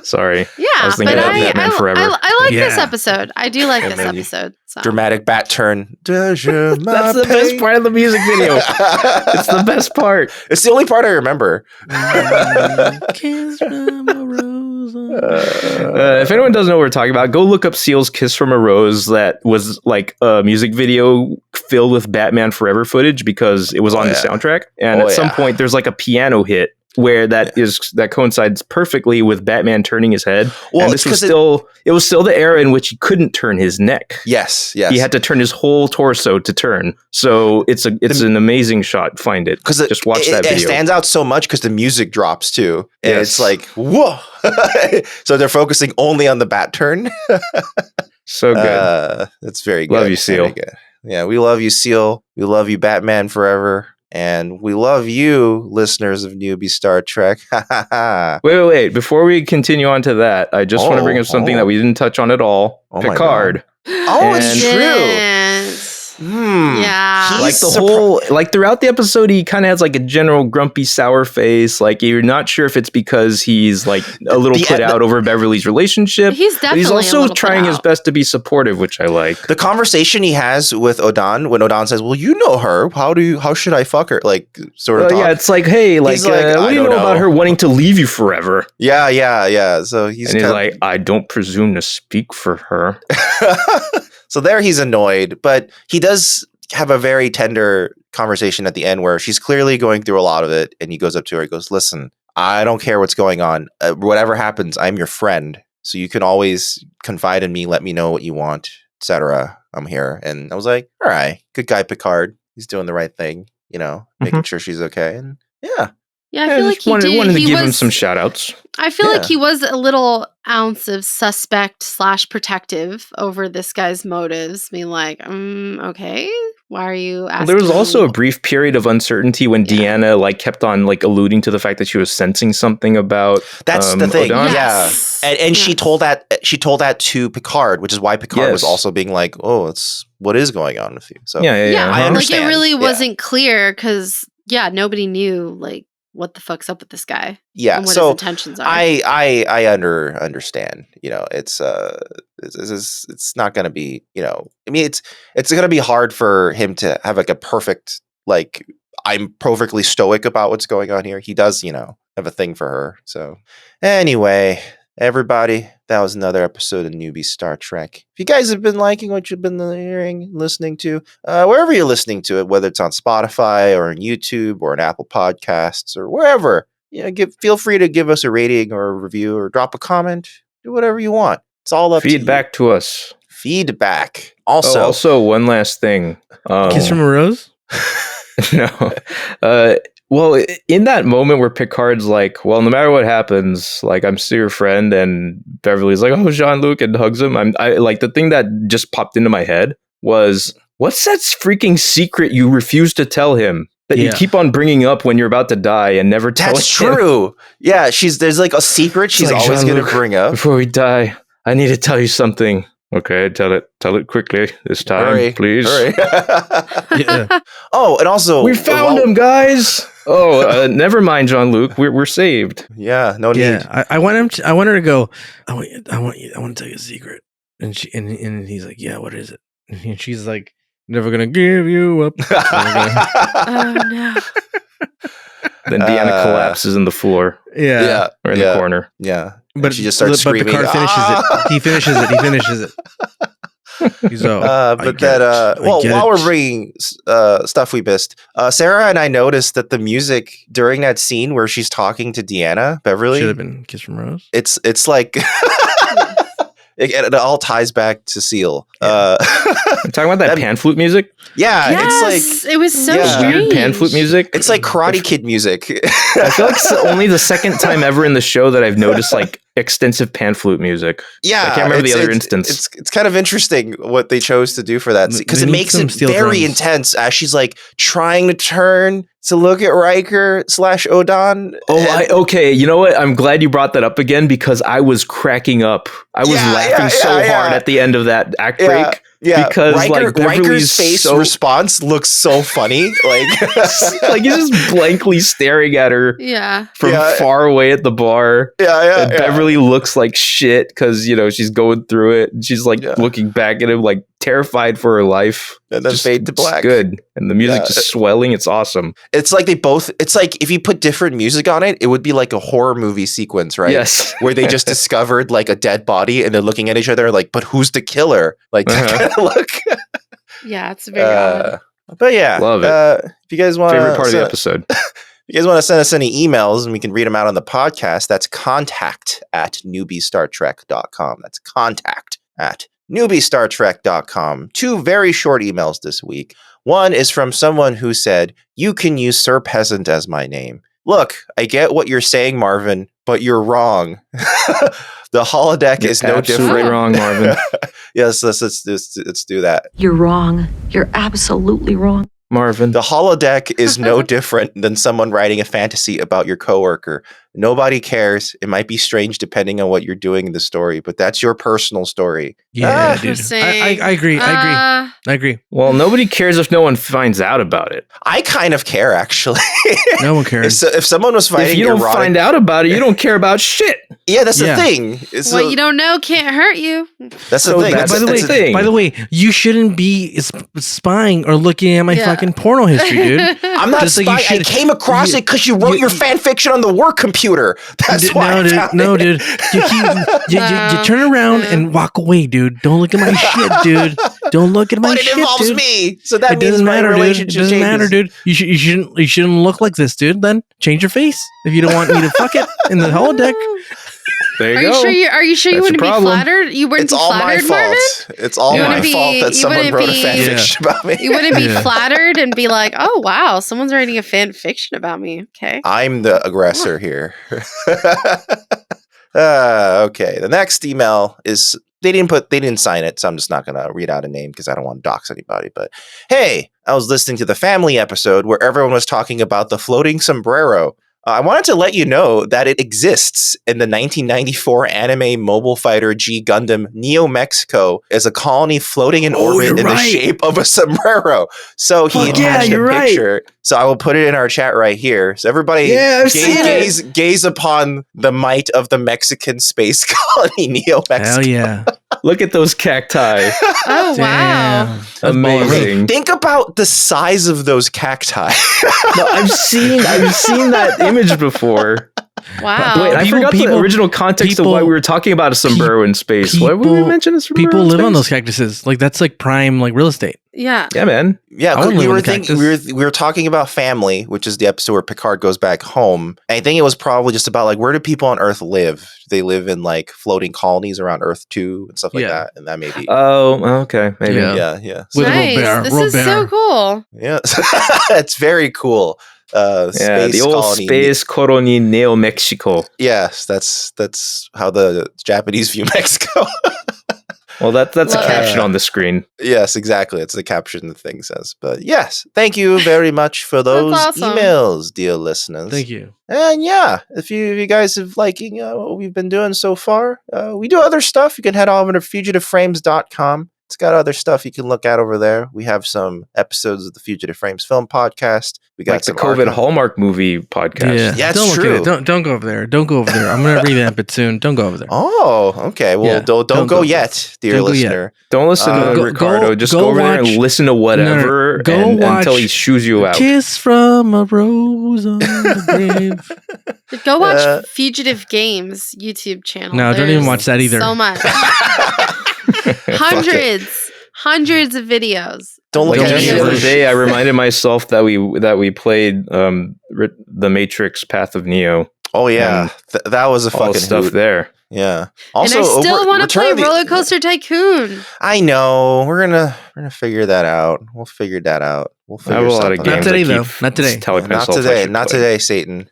Sorry.
Yeah,
I was thinking about Batman Forever.
I like this episode. I do like this episode. So.
Dramatic bat turn.
That's the best part of the music video. It's the best part.
It's the only part I remember.
Kiss from a rose.
If anyone doesn't know what we're talking about, go look up Seal's Kiss from a Rose. That was like a music video filled with Batman Forever footage because it was on the soundtrack. And at some point, there's like a piano hit where that coincides perfectly with Batman turning his head. Well, and this was it was still the era in which he couldn't turn his neck.
Yes.
He had to turn his whole torso to turn. So it's an amazing shot. Find it. Because just watch that video.
It stands out so much because the music drops too. And it's like, whoa. So they're focusing only on the bat turn.
So good.
That's very good.
Love you, Seal.
Yeah, we love you, Seal. We love you, Batman Forever. And we love you, listeners of Newbie Star Trek.
Wait. Before we continue on to that, I just want to bring up something that we didn't touch on at all. Picard.
It's true.
Yeah.
Like like throughout the episode, he kind of has like a general grumpy, sour face. Like you're not sure if it's because he's like a little put out over Beverly's relationship.
He's
also trying his best to be supportive, which I like.
The conversation he has with Odan, when Odan says, well, you know her. How should I fuck her? Like sort of
yeah, it's like, hey, like, what do you know about her wanting to leave you forever?
Yeah. So he's
like, I don't presume to speak for her.
So there he's annoyed, but he does have a very tender conversation at the end where she's clearly going through a lot of it. And he goes up to her, he goes, listen, I don't care what's going on. Whatever happens, I'm your friend. So you can always confide in me, let me know what you want, etc. I'm here. And I was like, all right, good guy, Picard. He's doing the right thing, making sure she's okay. And yeah.
Yeah, I feel like he
wanted to give him some shout outs.
I feel like he was a little ounce of suspect / protective over this guy's motives. Being like, okay, why are you asking?
There was also a brief period of uncertainty when Deanna like kept on like alluding to the fact that she was sensing something about.
That's the thing.
Odan.
Yes. Yeah. And she told that to Picard, which is why Picard was also being like, oh, it's what is going on with you. So
yeah.
I understand.
Like it really wasn't clear because nobody knew like what the fuck's up with this guy.
Yeah,
and what
so
his intentions are.
I understand. It's not going to be. I mean, it's going to be hard for him to have like a perfect like. I'm perfectly stoic about what's going on here. He does, have a thing for her. So anyway, everybody, that was another episode of Newbie Star Trek. If you guys have been liking what you've been hearing, listening to, wherever you're listening to it, whether it's on Spotify or on YouTube or on Apple Podcasts or wherever, feel free to give us a rating or a review or drop a comment. Do whatever you want. It's all up to you.
Feedback to us.
Feedback. Also,
one last thing.
Kiss from a rose?
No. Well, in that moment where Picard's like, well, no matter what happens, like, I'm still your friend, and Beverly's like, oh, Jean-Luc, and hugs him. I like, the thing that just popped into my head was, what's that freaking secret you refuse to tell him that you keep on bringing up when you're about to die and never tell him?
That's true. Yeah, there's like a secret she's like, always going to bring up.
Before we die, I need to tell you something. Okay, tell it quickly this time, please.
Hurry. Yeah. Oh, and also
we found him, guys. Oh, never mind, Jean-Luc. We're saved.
Yeah, no need.
Yeah, I want her to go. I want to tell you a secret. And he's like, yeah, what is it? And she's like, never gonna give you up.
Oh no.
Then Deanna collapses in the floor.
Yeah.
Or in the corner.
Yeah.
But
she just starts screaming.
But Picard finishes it. He finishes it. He's
while we're bringing stuff we missed, Sarah and I noticed that the music during that scene where she's talking to Deanna, Beverly,
should have been Kiss from Rose.
It's like it all ties back to Seal.
I'm talking about that pan flute music.
Yeah,
yes,
it's
like it was so strange.
Pan flute music.
It's like Karate Kid music.
I feel like it's only the second time ever in the show that I've noticed like extensive pan flute music.
Yeah,
I can't remember the other instance.
It's kind of interesting what they chose to do for that because it makes it very intense as she's like trying to turn to look at Riker / Odon.
Okay. You know what? I'm glad you brought that up again because I was cracking up. I was laughing so hard at the end of that act break.
Yeah,
because
Riker's face response looks so funny.
Like he's just blankly staring at her from far away at the bar. And Beverly looks like shit because, she's going through it. And she's like looking back at him like terrified for her life.
And then fade to black.
Good. And the music just swelling. It's awesome.
It's like it's like if you put different music on it, it would be like a horror movie sequence, right?
Yes.
Where they just discovered like a dead body and they're looking at each other like, but who's the killer? Like that kind of look.
Yeah, it's very odd.
But yeah.
Love it.
If you guys want
favorite part of the episode.
If you guys want to send us any emails and we can read them out on the podcast, that's contact@newbiestartrek.com. That's contact@newbiestartrek.com. 2 very short emails this week. One is from someone who said, "You can use Sir Peasant as my name. Look, I get what you're saying, Marvin, but you're wrong. The holodeck is no different."
Wrong, Marvin.
Yes, let's do that.
You're wrong. You're absolutely wrong.
Marvin.
The holodeck is no different than someone writing a fantasy about your coworker. Nobody cares. It might be strange depending on what you're doing in the story, but that's your personal story.
Yeah, dude. I agree. I agree.
Well, nobody cares if no one finds out about it.
I kind of care, actually.
No one cares.
If someone was fighting,
if you don't find out about it, you don't care about shit.
Yeah, that's the thing.
What you don't know can't hurt you.
That's the thing.
By the way, you shouldn't be spying or looking at my fucking porno history, dude.
I'm not spying. I came across it because you wrote your fan fiction on the work computer. That's why.
Dude. You turn around and walk away, dude. Don't look at my shit, dude. Don't look at my shit, dude.
But it involves me, so that means
doesn't
my
matter,
relationship
dude. It doesn't matter, dude. You shouldn't look like this, dude. Then change your face if you don't want me to fuck it in the holodeck.
There you go.
Are you sure you wouldn't be flattered? You wouldn't be flattered, Marvin?
It's all my fault that someone wrote a fan fiction about me.
You wouldn't be flattered and be like, "Oh wow, someone's writing a fan fiction about me." Okay,
I'm the aggressor here. Okay, the next email is they didn't sign it, so I'm just not gonna read out a name because I don't want to dox anybody. But hey, I was listening to the family episode where everyone was talking about the floating sombrero. I wanted to let you know that it exists in the 1994 anime mobile fighter G Gundam Neo Mexico as a colony floating in orbit in the shape of a sombrero. So he attached a picture. Right. So I will put it in our chat right here. So everybody gaze upon the might of the Mexican space colony Neo Mexico.
Hell yeah.
Look at those cacti.
Oh, wow.
Amazing.
Think about the size of those cacti.
No, I've seen that image before.
Wow.
Wait, I forgot the original context of why we were talking about a sombrero in space. Why would we mention a sombrero?
People live on those cactuses. Like that's like prime like real estate.
Yeah.
Yeah, man.
Yeah, we were talking about family, which is the episode where Picard goes back home. And I think it was probably just about like where do people on Earth live? They live in like floating colonies around Earth too and stuff like that. And that may be.
Oh, okay. Maybe.
Yeah.
Nice. This is so cool.
Yeah. It's very cool.
Space the old colony. Space colony Neo Mexico.
Yes, that's how the Japanese view Mexico.
Well, that's a caption on the screen.
Yes, exactly. It's the caption the thing says. But yes, thank you very much for those emails, dear listeners.
Thank you.
And yeah, if you guys have liking what we've been doing so far, we do other stuff. You can head over to fugitiveframes.com. it's got other stuff you can look at over there. We have some episodes of the Fugitive Frames Film Podcast. We got
the COVID Hallmark movie podcast.
Yeah,
don't
it's true.
Look at it. Don't go over there. Don't go over there. I'm gonna revamp it soon. Don't go over there.
Oh, okay. Well, don't go yet, dear listener.
Don't listen to Ricardo. Just go over there and listen to whatever until he shoos you out.
Kiss from a rose on the grave.
Go watch Fugitive Games YouTube channel.
No, don't even watch that either.
So much. Hundreds of videos.
Don't look at it.
The other day, I reminded myself that we played The Matrix: Path of Neo.
Oh yeah, that was a fucking
stuff
hoot.
there.
Yeah.
Also, and I still want to play Roller Coaster Tycoon.
I know. We're gonna figure that out. We'll figure that out. We'll figure
I have a lot of games.
Not today, though. Not today.
Not today, Satan.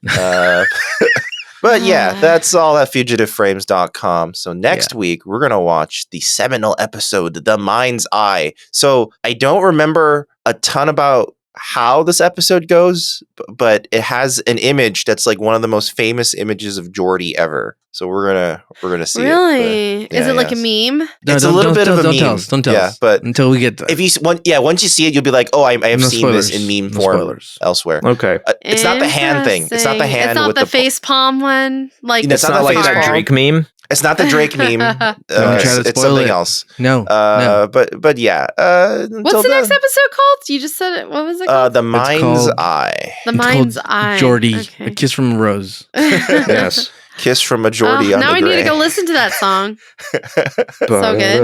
But yeah, that's all at fugitiveframes.com. So next week, we're going to watch the seminal episode, The Mind's Eye. So I don't remember a ton about how this episode goes, but it has an image that's like one of the most famous images of Geordi ever. So we're gonna see.
Really? It. Is it like a meme?
It's a little bit of a meme.
Don't tell us. But until we get to
once you see it, you'll be like, oh, I have seen this in meme form elsewhere.
Okay.
It's not the hand thing. It's not the hand.
It's not
with
the face palm one. Like
it's not like that Drake meme.
It's not the Drake meme. It's something else.
No.
But yeah.
What's the next episode called? You just said it. What was it called?
The Mind's Eye.
The Mind's Eye.
Geordi. Okay. A Kiss from a Rose.
Yes. Kiss from a Geordi on
now
the
I need to go listen to that song. So good.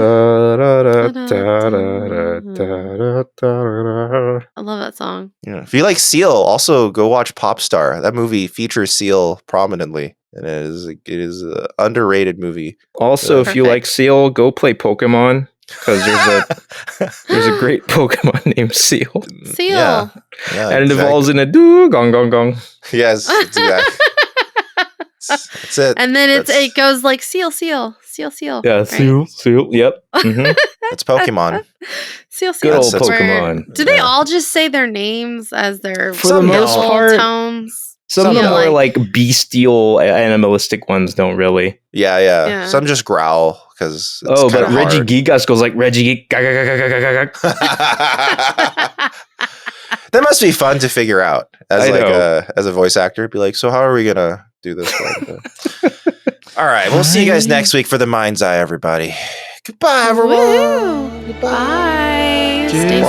I love that song.
Yeah. If you like Seal, also go watch Popstar. That movie features Seal prominently. And it is an underrated movie.
Also, if you like Seal, go play Pokemon. Because there's a great Pokemon named Seal.
Seal.
Yeah,
and it evolves in a doo gong gong gong.
Yes, exactly. That's it.
And then it goes like seal.
Yeah,
right?
seal. Yep. Mm-hmm.
That's Pokemon.
Seal.
Good old Pokemon.
Do they all just say their names as their
for the most part
tones?
Some of the more like bestial animalistic ones don't really.
Yeah. Some just growl because.
Oh, but Reggie Gigas goes like Reggie.
That must be fun to figure out as a voice actor. Be like, so how are we gonna do this one? All right, we'll see you guys next week for The Mind's Eye, everybody. Goodbye, everyone.
Goodbye. Stay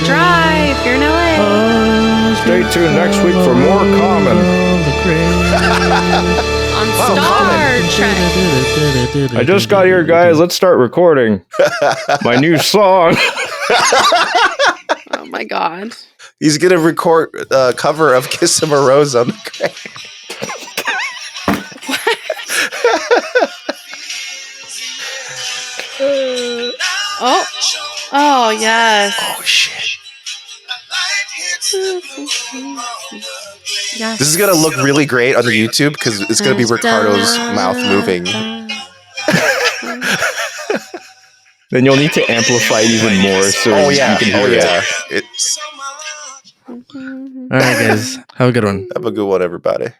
dry if you're in LA.
Stay tuned next week for more Common
on Star Trek.
I just got here, guys. Let's start recording my new song.
Oh my god!
He's gonna record a cover of "Kiss of a Rose" on the grave.
Oh yes.
Oh shit.
Yes.
This is gonna look really great on YouTube because it's gonna be Ricardo's mouth moving.
Then you'll need to amplify it even more so you can hear it.
All right, guys. Have a good one.
Have a good one, everybody.